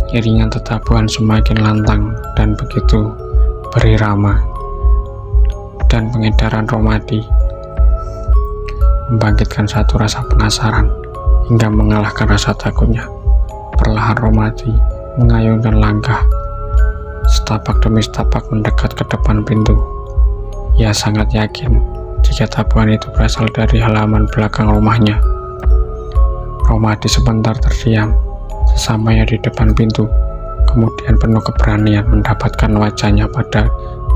Iringan tetabuhan semakin lantang dan begitu berirama, dan pengedaran Rohmadi membangkitkan satu rasa penasaran hingga mengalahkan rasa takutnya. Perlahan Rohmadi mengayunkan langkah, setapak demi setapak mendekat ke depan pintu. Ia sangat yakin jika tabuhan itu berasal dari halaman belakang rumahnya. Rohmadi sebentar terdiam sesamanya di depan pintu, kemudian penuh keberanian mendapatkan wajahnya pada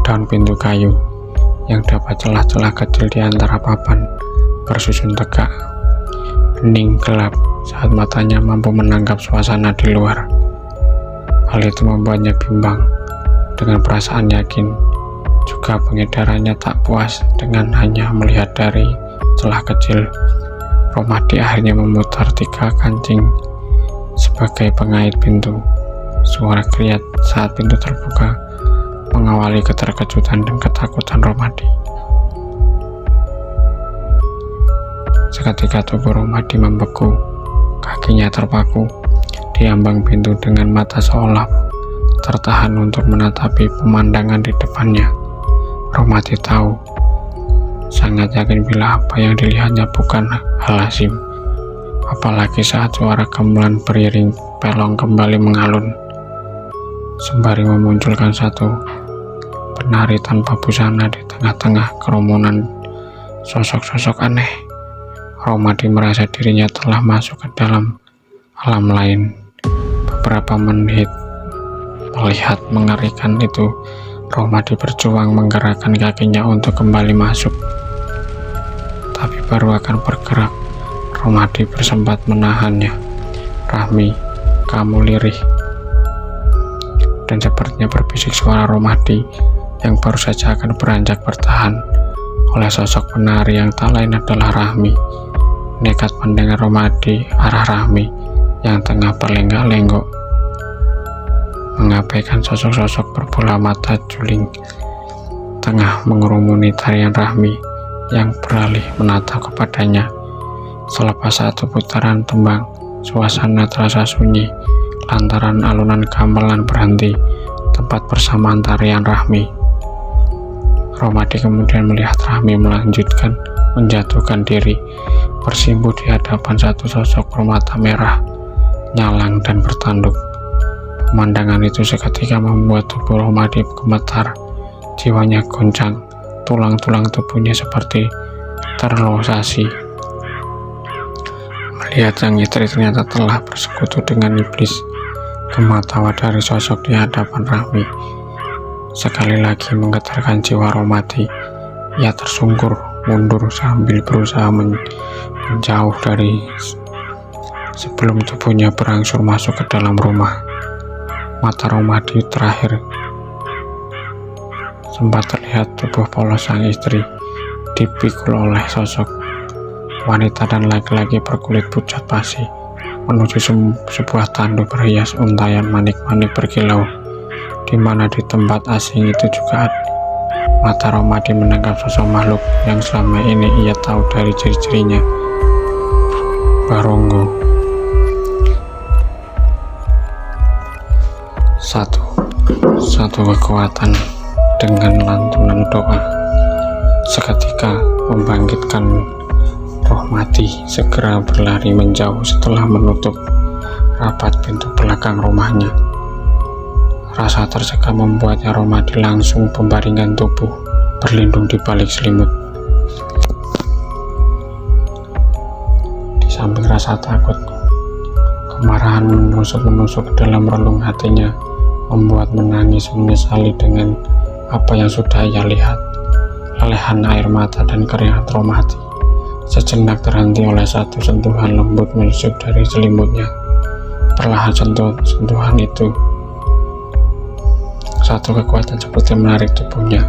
daun pintu kayu yang dapat celah-celah kecil di antara papan bersusun tegak. Hening gelap saat matanya mampu menangkap suasana di luar. Hal itu membuatnya bimbang. Dengan perasaan yakin, juga pengedarannya tak puas dengan hanya melihat dari celah kecil. Rohmadi akhirnya memutar 3 kancing sebagai pengait pintu. Suara kriat saat pintu terbuka mengawali keterkejutan dan ketakutan Rohmadi. Seketika tubuh Rohmadi membeku, kakinya terpaku di ambang pintu dengan mata seolah tertahan untuk menatapi pemandangan di depannya. Rohmadi tahu, sangat yakin bila apa yang dilihatnya bukan hal lazim, apalagi saat suara gamelan beriring pelong kembali mengalun, sembari memunculkan satu penari tanpa busana di tengah-tengah kerumunan sosok-sosok aneh. Rohmadi merasa dirinya telah masuk ke dalam alam lain. Beberapa menit melihat mengerikan itu, Rohmadi berjuang menggerakkan kakinya untuk kembali masuk. Tapi baru akan bergerak, Rohmadi bersempat menahannya. Rahmi, kamu lirih. Dan sepertinya berbisik suara Romadi yang baru saja akan beranjak bertahan oleh sosok penari yang tak lain adalah Rahmi. Nekat mendengar Romadi arah Rahmi yang tengah berlenggak-lenggok, mengabaikan sosok-sosok berbola mata juling tengah mengerumuni tarian Rahmi yang beralih menatap kepadanya. Selepas satu putaran tembang, suasana terasa sunyi lantaran alunan gamelan berhenti tempat bersamaan tarian Rahmi. Romadi kemudian melihat Rahmi melanjutkan menjatuhkan diri, bersimpuh di hadapan satu sosok bermata merah, nyalang dan bertanduk. Pemandangan itu seketika membuat tubuh Romadi gemetar, jiwanya goncang, tulang-tulang tubuhnya seperti terlosasi. Melihat sang istri ternyata telah bersekutu dengan iblis, gemat tawa dari sosok di hadapan Rahmi sekali lagi menggetarkan jiwa Romadi. Ia tersungkur mundur sambil berusaha menjauh dari sebelum tubuhnya berangsur masuk ke dalam rumah. Mata Romadi terakhir sempat terlihat tubuh polos sang istri dipikul oleh sosok wanita dan laki-laki berkulit pucat pasi menuju sebuah tandu berhias untayan manik-manik berkilau, di mana di tempat asing itu juga mata Romadi menangkap sosok makhluk yang selama ini ia tahu dari ciri-cirinya, Barongo. Satu kekuatan dengan lantunan doa seketika membangkitkan Romadi segera berlari menjauh setelah menutup rapat pintu belakang rumahnya. Rasa tercekam membuatnya Romadi langsung pembaringan tubuh, berlindung di balik selimut. Di samping rasa takut, kemarahan menusuk-menusuk ke dalam relung hatinya, membuat menangis menyesali dengan apa yang sudah ia lihat. Lelehan air mata dan keringat Romadi sejenak terhenti oleh satu sentuhan lembut menusuk dari selimutnya. Perlahan sentuhan itu, satu kekuatan seperti menarik tubuhnya.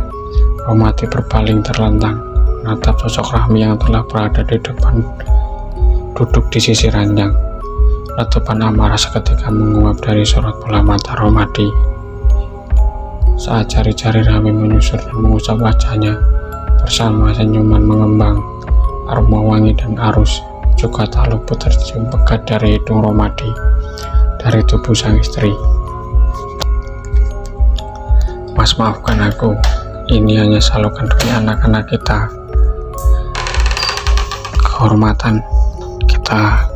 Romadi berpaling terlentang, menatap sosok Rahmi yang telah berada di depan, duduk di sisi ranjang. Letupan amarah seketika menguap dari sorot bola mata Romadi. Saat jari-jari Rahmi menyusur dan mengusap wajahnya, bersama senyuman mengembang, aroma wangi dan arus juga tak luput tercium pekat dari hidung Romadi, dari tubuh sang istri. Mas, maafkan aku, ini hanya salukan demi anak-anak kita. Kehormatan kita.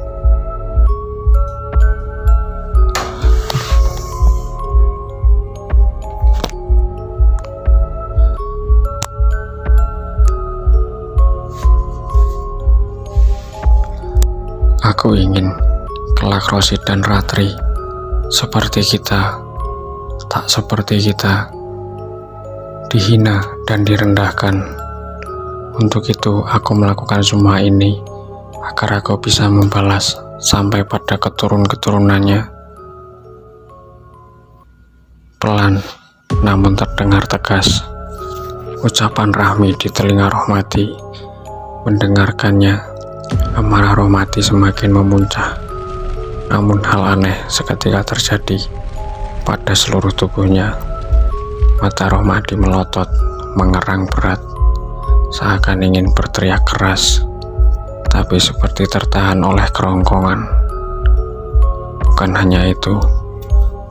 Aku ingin kelak Rosid dan Ratri seperti kita, tak seperti kita, dihina dan direndahkan. Untuk itu aku melakukan semua ini agar aku bisa membalas sampai pada keturun-keturunannya. Pelan namun terdengar tegas ucapan Rahmi di telinga Romadi. Mendengarkannya, amarah Romadi semakin memuncah. Namun hal aneh seketika terjadi pada seluruh tubuhnya. Mata Romadi melotot, mengerang berat, seakan ingin berteriak keras, tapi seperti tertahan oleh kerongkongan. Bukan hanya itu,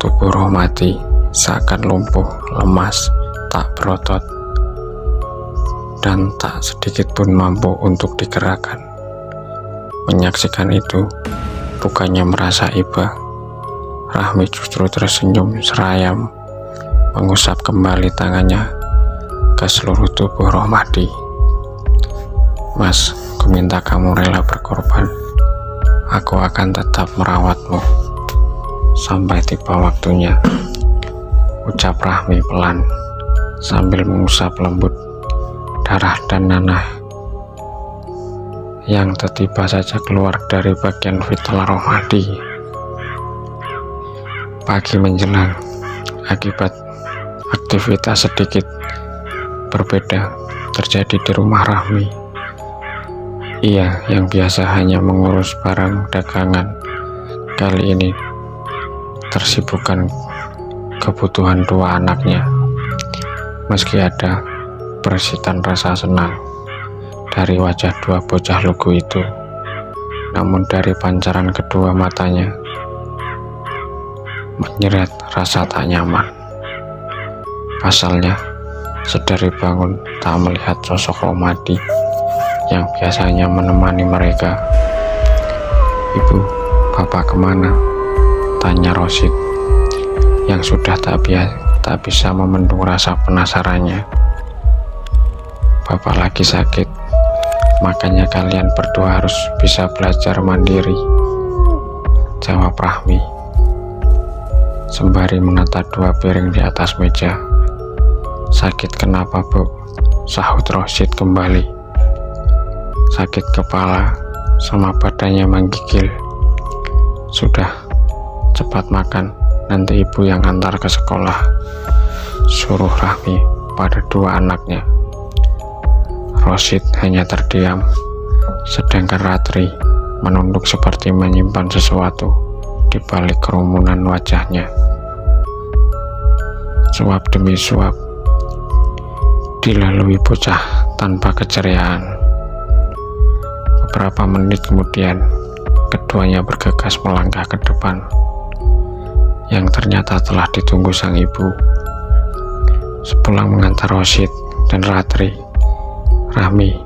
tubuh Romadi seakan lumpuh, lemas, tak berotot, dan tak sedikit pun mampu untuk digerakkan. Menyaksikan itu, bukannya merasa iba, Rahmi justru tersenyum serayam, mengusap kembali tangannya ke seluruh tubuh Romadi. Mas, ku minta kamu rela berkorban. Aku akan tetap merawatmu sampai tiba waktunya, ucap Rahmi pelan sambil mengusap lembut darah dan nanah yang tiba saja keluar dari bagian vital Romadi. Pagi menjelang, akibat aktivitas sedikit berbeda terjadi di rumah Rahmi. Ia yang biasa hanya mengurus barang dagangan, kali ini tersibukkan kebutuhan dua anaknya. Meski ada persitan rasa senang dari wajah dua bocah lugu itu, namun dari pancaran kedua matanya menyeret rasa tak nyaman. Pasalnya, sedari bangun tak melihat sosok Romadi yang biasanya menemani mereka. "Ibu, Bapak kemana?" tanya Rosid yang sudah tak bisa membendung rasa penasarannya. "Bapak lagi sakit, makanya kalian berdua harus bisa belajar mandiri," jawab Rahmi sembari menata dua piring di atas meja. "Sakit kenapa, Bu?" sahut Rosid kembali. "Sakit kepala sama badannya menggigil." "Sudah, cepat makan, nanti ibu yang antar ke sekolah," suruh Rahmi pada dua anaknya. Rosid hanya terdiam, sedangkan Ratri menunduk seperti menyimpan sesuatu di balik kerumunan wajahnya. Suap demi suap dilalui bocah tanpa keceriaan. Beberapa menit kemudian, keduanya bergegas melangkah ke depan, yang ternyata telah ditunggu sang ibu. Sepulang mengantar Rosid dan Ratri, Rahmi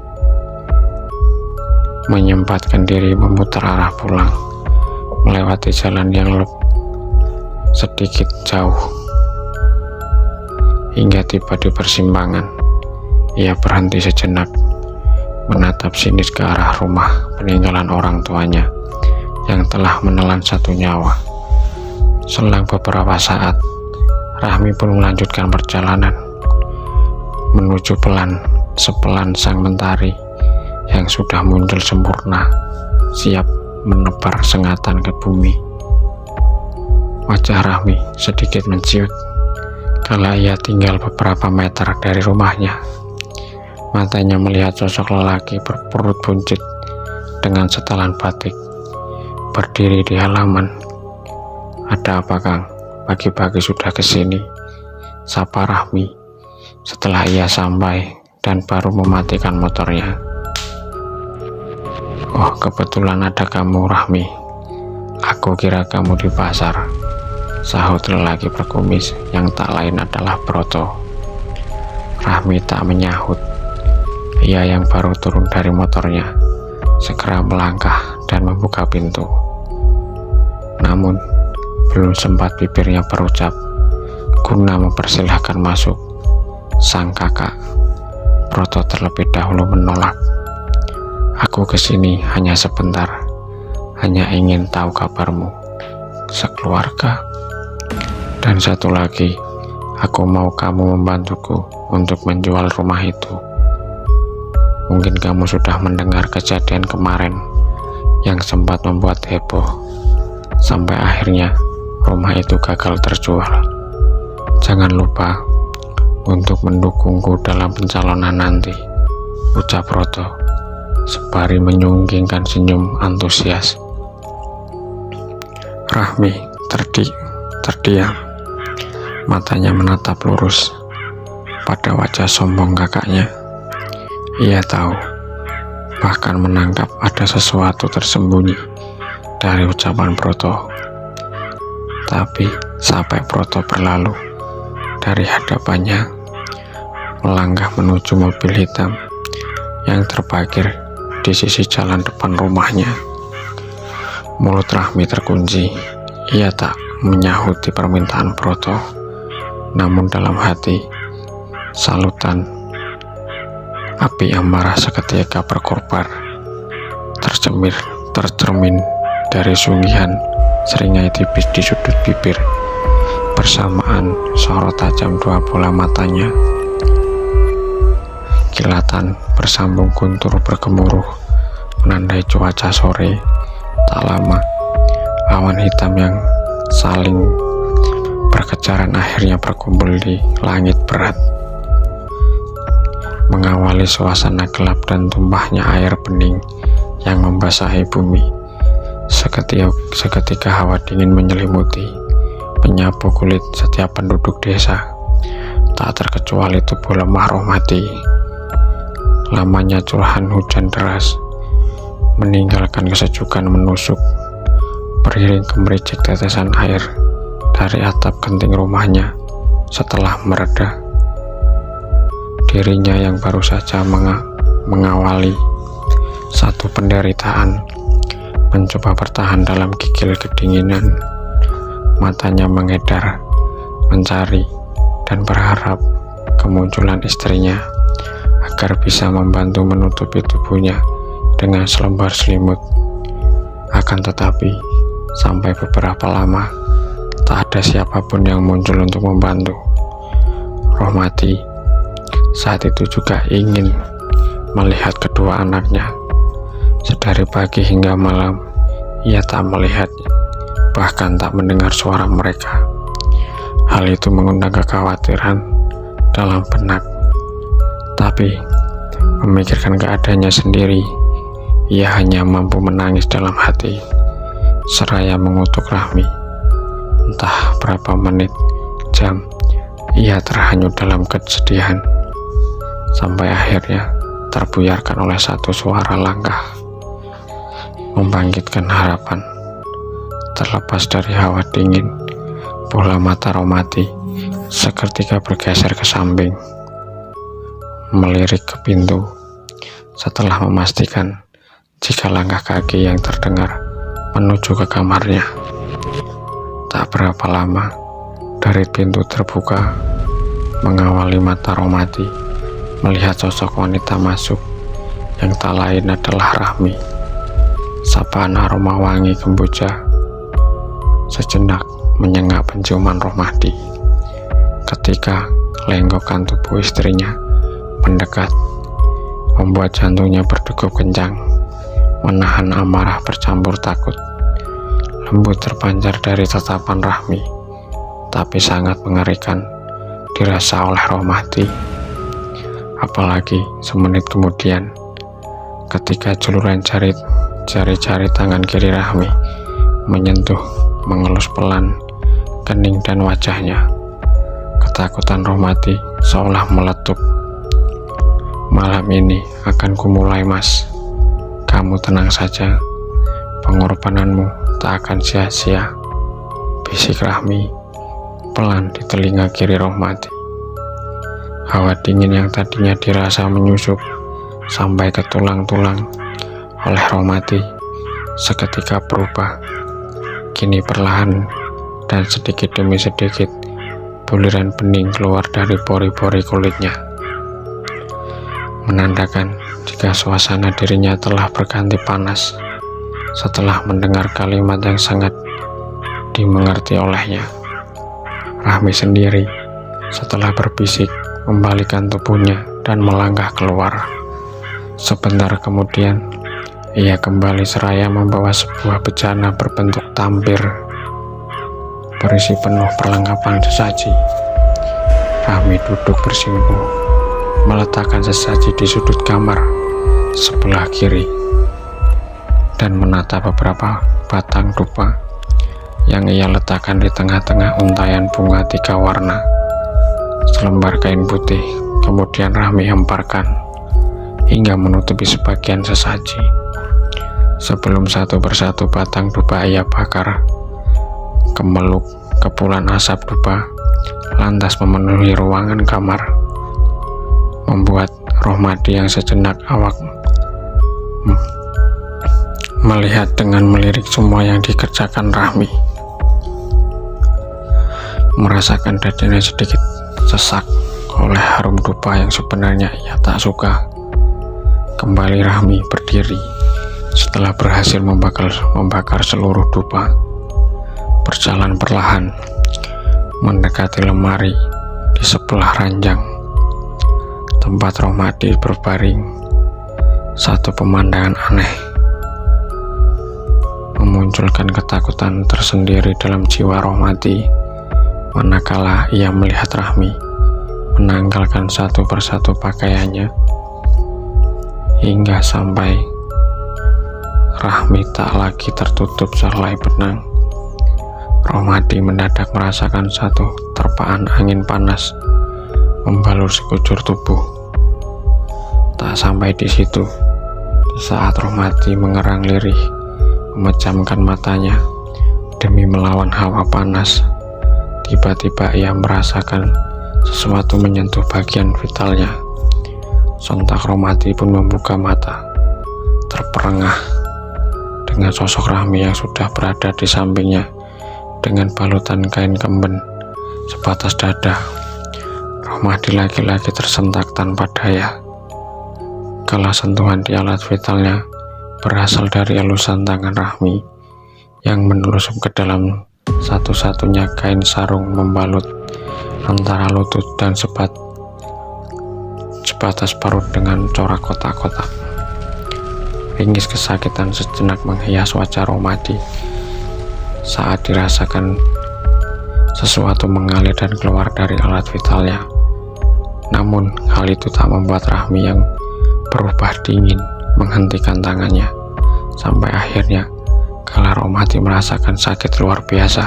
menyempatkan diri memutar arah pulang, melewati jalan yang sedikit jauh. Hingga tiba di persimpangan, ia berhenti sejenak, menatap sinis ke arah rumah peninggalan orang tuanya yang telah menelan satu nyawa. Selang beberapa saat, Rahmi pun melanjutkan perjalanan menuju sepelan sang mentari yang sudah muncul sempurna, siap menebar sengatan ke bumi. Wajah Rahmi sedikit menciut kala ia tinggal beberapa meter dari rumahnya. Matanya melihat sosok lelaki berperut buncit dengan setelan batik berdiri di halaman. "Ada apa, Kang? Pagi-pagi sudah kesini?" sapa Rahmi setelah ia sampai dan baru mematikan motornya. "Oh, kebetulan ada kamu, Rahmi. Aku kira kamu di pasar," sahut lelaki berkumis yang tak lain adalah Broto. Rahmi tak menyahut. Ia yang baru turun dari motornya segera melangkah dan membuka pintu. Namun belum sempat bibirnya berucap guna mempersilahkan masuk, sang kakak Broto terlebih dahulu menolak. "Aku kesini hanya sebentar, hanya ingin tahu kabarmu sekeluarga. Dan satu lagi, aku mau kamu membantuku untuk menjual rumah itu. Mungkin kamu sudah mendengar kejadian kemarin yang sempat membuat heboh, sampai akhirnya rumah itu gagal terjual. Jangan lupa untuk mendukungku dalam pencalonan nanti," ucap Broto sembari menyunggingkan senyum antusias. Rahmi terdiam, matanya menatap lurus pada wajah sombong kakaknya. Ia tahu, bahkan menangkap ada sesuatu tersembunyi dari ucapan Broto. Tapi sampai Broto berlalu dari hadapannya, melangkah menuju mobil hitam yang terparkir di sisi jalan depan rumahnya. Mulut Rahmi terkunci. Ia tak menyahuti permintaan Broto, namun dalam hati salutan api amarah seketika berkorbar, tercermin dari sunggihan seringai tipis di sudut bibir, bersamaan sorot tajam dua bola matanya. Kilatan bersambung guntur bergemuruh menandai cuaca sore. Tak lama, awan hitam yang saling kejar-kejaran akhirnya berkumpul di langit berat, mengawali suasana gelap dan tumpahnya air bening yang membasahi bumi. Seketika hawa dingin menyelimuti, menyapu kulit setiap penduduk desa, tak terkecuali tubuh lemah Rohmati. Lamanya curahan hujan deras meninggalkan kesejukan menusuk, beriring gemericik tetesan air dari atap genting rumahnya. Setelah mereda, dirinya yang baru saja mengawali satu penderitaan mencoba bertahan dalam gigil kedinginan. Matanya mengedar, mencari dan berharap kemunculan istrinya agar bisa membantu menutupi tubuhnya dengan selembar selimut. Akan tetapi, sampai beberapa lama tak ada siapapun yang muncul untuk membantu. Rohmati saat itu juga ingin melihat kedua anaknya. Sedari pagi hingga malam ia tak melihatnya, bahkan tak mendengar suara mereka. Hal itu mengundang kekhawatiran dalam benak. Tapi memikirkan keadaannya sendiri, ia hanya mampu menangis dalam hati seraya mengutuk Rahmi. Entah berapa menit, jam, ia terhanyut dalam kesedihan, sampai akhirnya terbuyarkan oleh satu suara langkah membangkitkan harapan. Terlepas dari hawa dingin, bola mata Rohmati seketika bergeser ke samping, melirik ke pintu setelah memastikan jika langkah kaki yang terdengar menuju ke kamarnya. Tak berapa lama, dari pintu terbuka mengawali mata Rohmati melihat sosok wanita masuk yang tak lain adalah Rahmi. Sapaan aroma wangi kemboja sejenak menyengat penciuman Rohmati ketika lenggokan tubuh istrinya mendekat, membuat jantungnya berdegup kencang, menahan amarah bercampur takut. Lembut terpancar dari tatapan Rahmi, tapi sangat mengerikan dirasa oleh Rohmati. Apalagi semenit kemudian ketika juluran jari-jari tangan kiri Rahmi menyentuh, mengelus pelan kening dan wajahnya. Ketakutan Rohmati seolah meletup. "Malam ini akan kumulai, Mas. Kamu tenang saja, pengorbananmu tak akan sia-sia," bisik Rahmi pelan di telinga kiri Rohmati. Hawa dingin yang tadinya dirasa menyusup sampai ke tulang-tulang oleh Rohmati seketika berubah. Kini perlahan dan sedikit demi sedikit buliran bening keluar dari pori-pori kulitnya, menandakan jika suasana dirinya telah berganti panas setelah mendengar kalimat yang sangat dimengerti olehnya. Rahmi sendiri setelah berbisik membalikkan tubuhnya dan melangkah keluar. Sebentar kemudian ia kembali seraya membawa sebuah bejana berbentuk tampir berisi penuh perlengkapan sesaji. Rahmi duduk bersimpuh, meletakkan sesaji di sudut kamar sebelah kiri dan menata beberapa batang dupa yang ia letakkan di tengah-tengah untayan bunga 3 warna. Selembar kain putih kemudian Rahmi hemparkan hingga menutupi sebagian sesaji. Sebelum satu persatu batang dupa ia bakar, kemeluk kepulan asap dupa lantas memenuhi ruangan kamar, membuat Rohmati yang sejenak awak melihat dengan melirik semua yang dikerjakan Rahmi. Merasakan dadanya sedikit sesak oleh harum dupa yang sebenarnya ia tak suka. Kembali Rahmi berdiri setelah berhasil membakar seluruh dupa. Berjalan perlahan mendekati lemari di sebelah ranjang tempat Rohmati berbaring. Satu pemandangan aneh memunculkan ketakutan tersendiri dalam jiwa Rohmati. Manakala ia melihat Rahmi menanggalkan satu persatu pakaiannya, hingga sampai Rahmi tak lagi tertutup sehelai benang, Rohmadi mendadak merasakan satu terpaan angin panas membalur sekujur tubuh. Tak sampai di situ, di saat Rohmadi mengerang lirih, memejamkan matanya demi melawan hawa panas, tiba-tiba ia merasakan sesuatu menyentuh bagian vitalnya. Sontak Rohmadi pun membuka mata, terperangah dengan sosok Rahmi yang sudah berada di sampingnya dengan balutan kain kemben sebatas dada. Rohmadi lagi-lagi tersentak tanpa daya. Kala sentuhan di alat vitalnya berasal dari elusan tangan Rahmi yang menelusup ke dalam satu-satunya kain sarung membalut antara lutut dan sebatas parut dengan corak kotak-kotak. Ringis kesakitan sejenak menghias wajah Rohmadi saat dirasakan sesuatu mengalir dan keluar dari alat vitalnya. Namun hal itu tak membuat Rahmi yang berubah dingin menghentikan tangannya. Sampai akhirnya kala Rohmadi merasakan sakit luar biasa,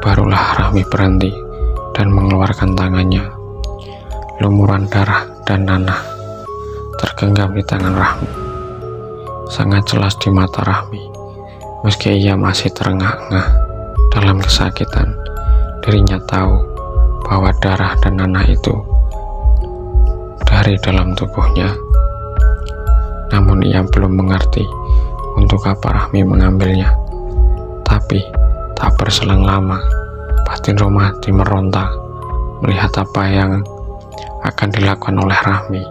barulah Rahmi berhenti dan mengeluarkan tangannya. Lumuran darah dan nanah tergenggam di tangan Rahmi, sangat jelas di mata Rahmi. Meski ia masih terengah-engah dalam kesakitan, dirinya tahu bahwa darah dan nanah itu dari dalam tubuhnya. Namun ia belum mengerti untuk apa Rahmi mengambilnya. Tapi tak berselang lama, batin Rohmadi meronta melihat apa yang akan dilakukan oleh Rahmi.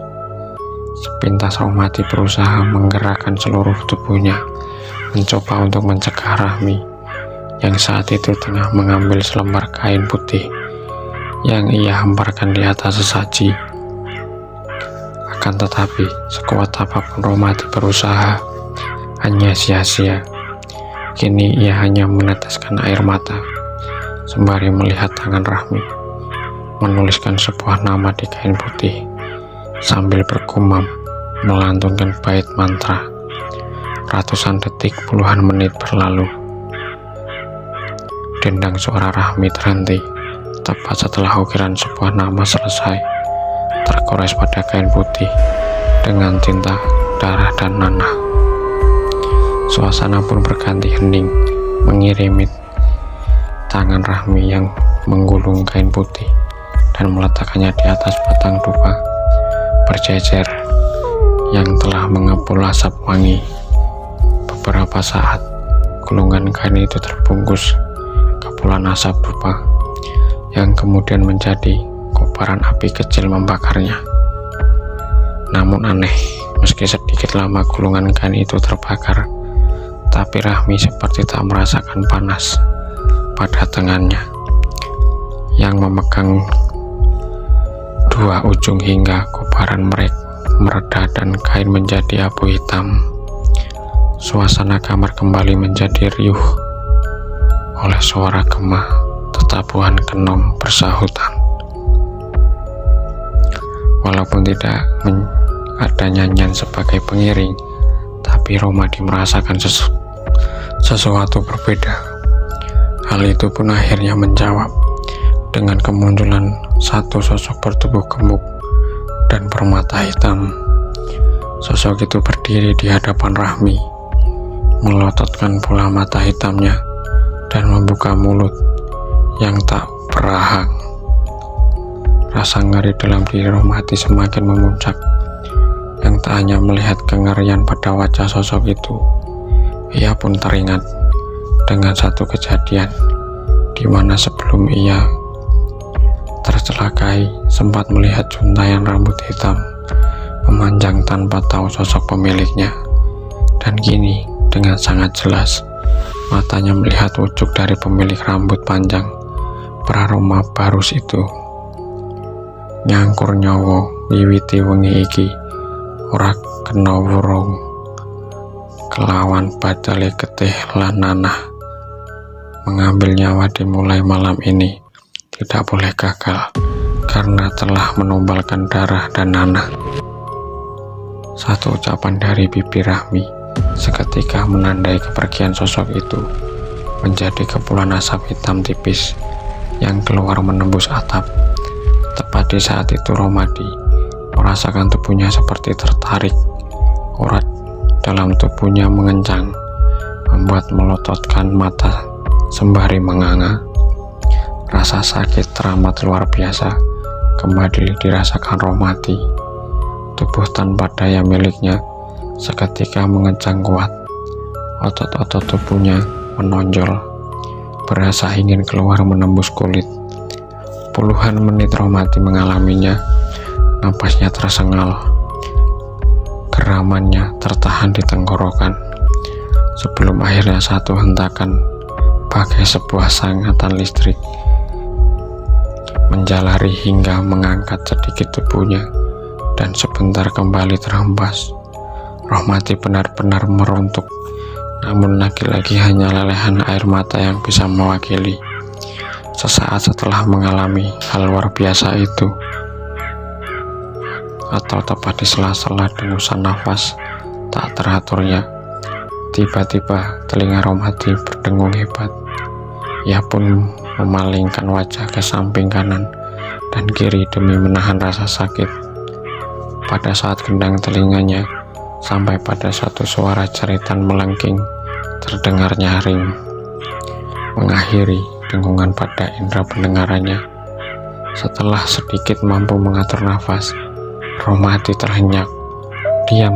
Sepintas Rohmadi berusaha menggerakkan seluruh tubuhnya, mencoba untuk mencegah Rahmi yang saat itu tengah mengambil selembar kain putih yang ia hamparkan di atas sesaji. Akan tetapi sekuat apapun Rohmadi berusaha, hanya sia-sia. Kini ia hanya meneteskan air mata sembari melihat tangan Rahmi menuliskan sebuah nama di kain putih sambil bergumam melantunkan bait mantra. Ratusan detik, puluhan menit berlalu. Dendang suara Rahmi terhenti tepat setelah ukiran sebuah nama selesai tergores pada kain putih dengan tinta darah dan nanah. Suasana pun berganti hening mengirimi tangan Rahmi yang menggulung kain putih dan meletakkannya di atas batang dupa berjejer yang telah mengepul asap wangi. Beberapa saat gulungan kain itu terbungkus kepulan asap dupa yang kemudian menjadi kobaran api kecil membakarnya. Namun aneh, meski sedikit lama gulungan kain itu terbakar, tapi Rahmi seperti tak merasakan panas pada tangannya yang memegang dua ujung hingga kobaran mereda dan kain menjadi abu hitam. Suasana kamar kembali menjadi riuh oleh suara gema tetabuhan kenom bersahutan. Walaupun tidak ada nyanyian sebagai pengiring, tapi Rohmadi merasakan sesuatu berbeda. Hal itu pun akhirnya menjawab dengan kemunculan satu sosok bertubuh gemuk dan bermata hitam. Sosok itu berdiri di hadapan Rahmi, melototkan bola mata hitamnya dan membuka mulut yang tak berahang. Rasa ngeri dalam diri Rohmadi semakin memuncak, yang tak hanya melihat kengerian pada wajah sosok itu, ia pun teringat dengan satu kejadian di mana sebelum ia tercelakai sempat melihat juntayan rambut hitam memanjang tanpa tahu sosok pemiliknya. Dan kini dengan sangat jelas matanya melihat wujud dari pemilik rambut panjang beraroma barus itu. Nyangkur nyawa wiwiti wengi iki ora kena wurung kelawan badale getih lan nanah mengambil nyawa dimulai malam ini. tidak boleh gagal karena telah menumbalkan darah dan nanah. Satu ucapan dari bibir Rahmi seketika menandai kepergian sosok itu, menjadi kepulan asap hitam tipis yang keluar menembus atap. Tepat di saat itu Romadi merasakan tubuhnya seperti tertarik. Urat dalam tubuhnya mengencang, membuat melototkan mata sembari menganga. Rasa sakit teramat luar biasa kembali dirasakan Romadi. Tubuh tanpa daya miliknya seketika mengencang kuat. Otot-otot tubuhnya menonjol, berasa ingin keluar menembus kulit. Puluhan menit Romadi mengalaminya. Napasnya tersengal, geramannya tertahan di tenggorokan, sebelum akhirnya satu hentakan bagai sebuah sangatan listrik menjalari hingga mengangkat sedikit tubuhnya, dan sebentar kembali terhempas. Romadi benar-benar meruntuk, namun lagi-lagi hanya lelehan air mata yang bisa mewakili. Sesaat setelah mengalami hal luar biasa itu, atau tepat di sela-sela dengusan nafas tak teraturnya, tiba-tiba telinga Romadi berdengung hebat. Ia pun memalingkan wajah ke samping kanan dan kiri demi menahan rasa sakit. Pada saat gendang telinganya sampai pada satu suara jeritan melengking terdengar nyaring, mengakhiri dengungan pada indera pendengarannya. Setelah sedikit mampu mengatur nafas, Romadi terhenyak, diam,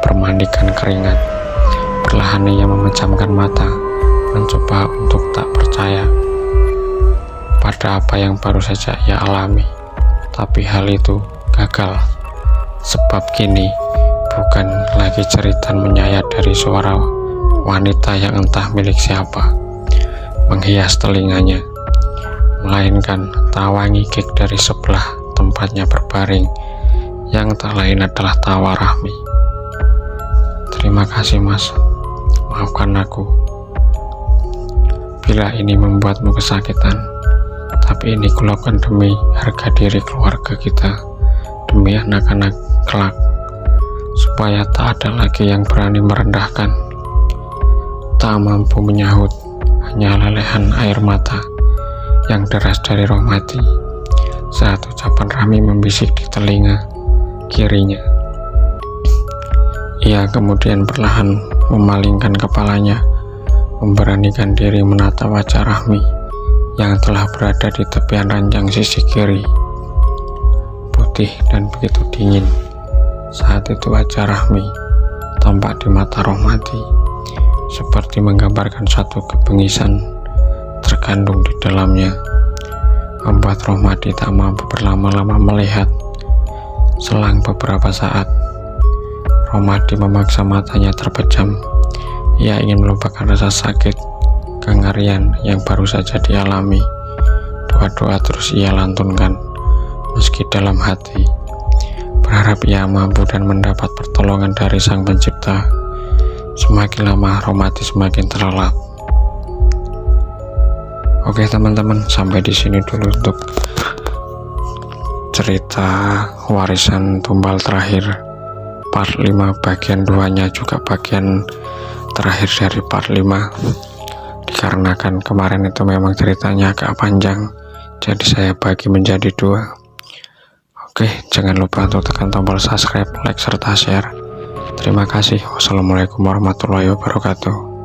bermandikan keringat. Perlahan ia memejamkan mata, mencoba untuk tak percaya pada apa yang baru saja ia alami. Tapi hal itu gagal, sebab kini bukan lagi jeritan menyayat dari suara wanita yang entah milik siapa menghias telinganya, melainkan tawa ngigik dari sebelah tempatnya berbaring, yang tak lain adalah tawa Rahmi. Terima kasih mas, maafkan aku bila ini membuatmu kesakitan, tapi ini kulakukan demi harga diri keluarga kita, demi anak-anak kelak, supaya tak ada lagi yang berani merendahkan. Tak mampu menyahut, hanya lelehan air mata yang deras dari Romadi saat ucapan Rahmi membisik di telinga kirinya. Ia kemudian perlahan memalingkan kepalanya, memberanikan diri menatap wajah Rahmi yang telah berada di tepian ranjang sisi kiri, putih dan begitu dingin. Saat itu wajah Rahmi tampak di mata Romadi seperti menggambarkan satu kebengisan terkandung di dalamnya, membuat Romadi tak mampu berlama-lama melihat. Selang beberapa saat, Romadi memaksa matanya terpejam. Ia ingin melupakan rasa sakit, kengerian yang baru saja dialami. Doa-doa terus ia lantunkan, meski dalam hati berharap ia mampu dan mendapat pertolongan dari Sang Pencipta. Semakin lama Romadi semakin terlelap. Oke teman-teman, sampai di sini dulu untuk cerita warisan tumbal terakhir part 5 bagian 2-nya, juga bagian terakhir dari part 5, dikarenakan kemarin itu memang ceritanya agak panjang, jadi saya bagi menjadi 2. Oke, jangan lupa untuk tekan tombol subscribe, like, serta share. Terima kasih. Wassalamualaikum warahmatullahi wabarakatuh.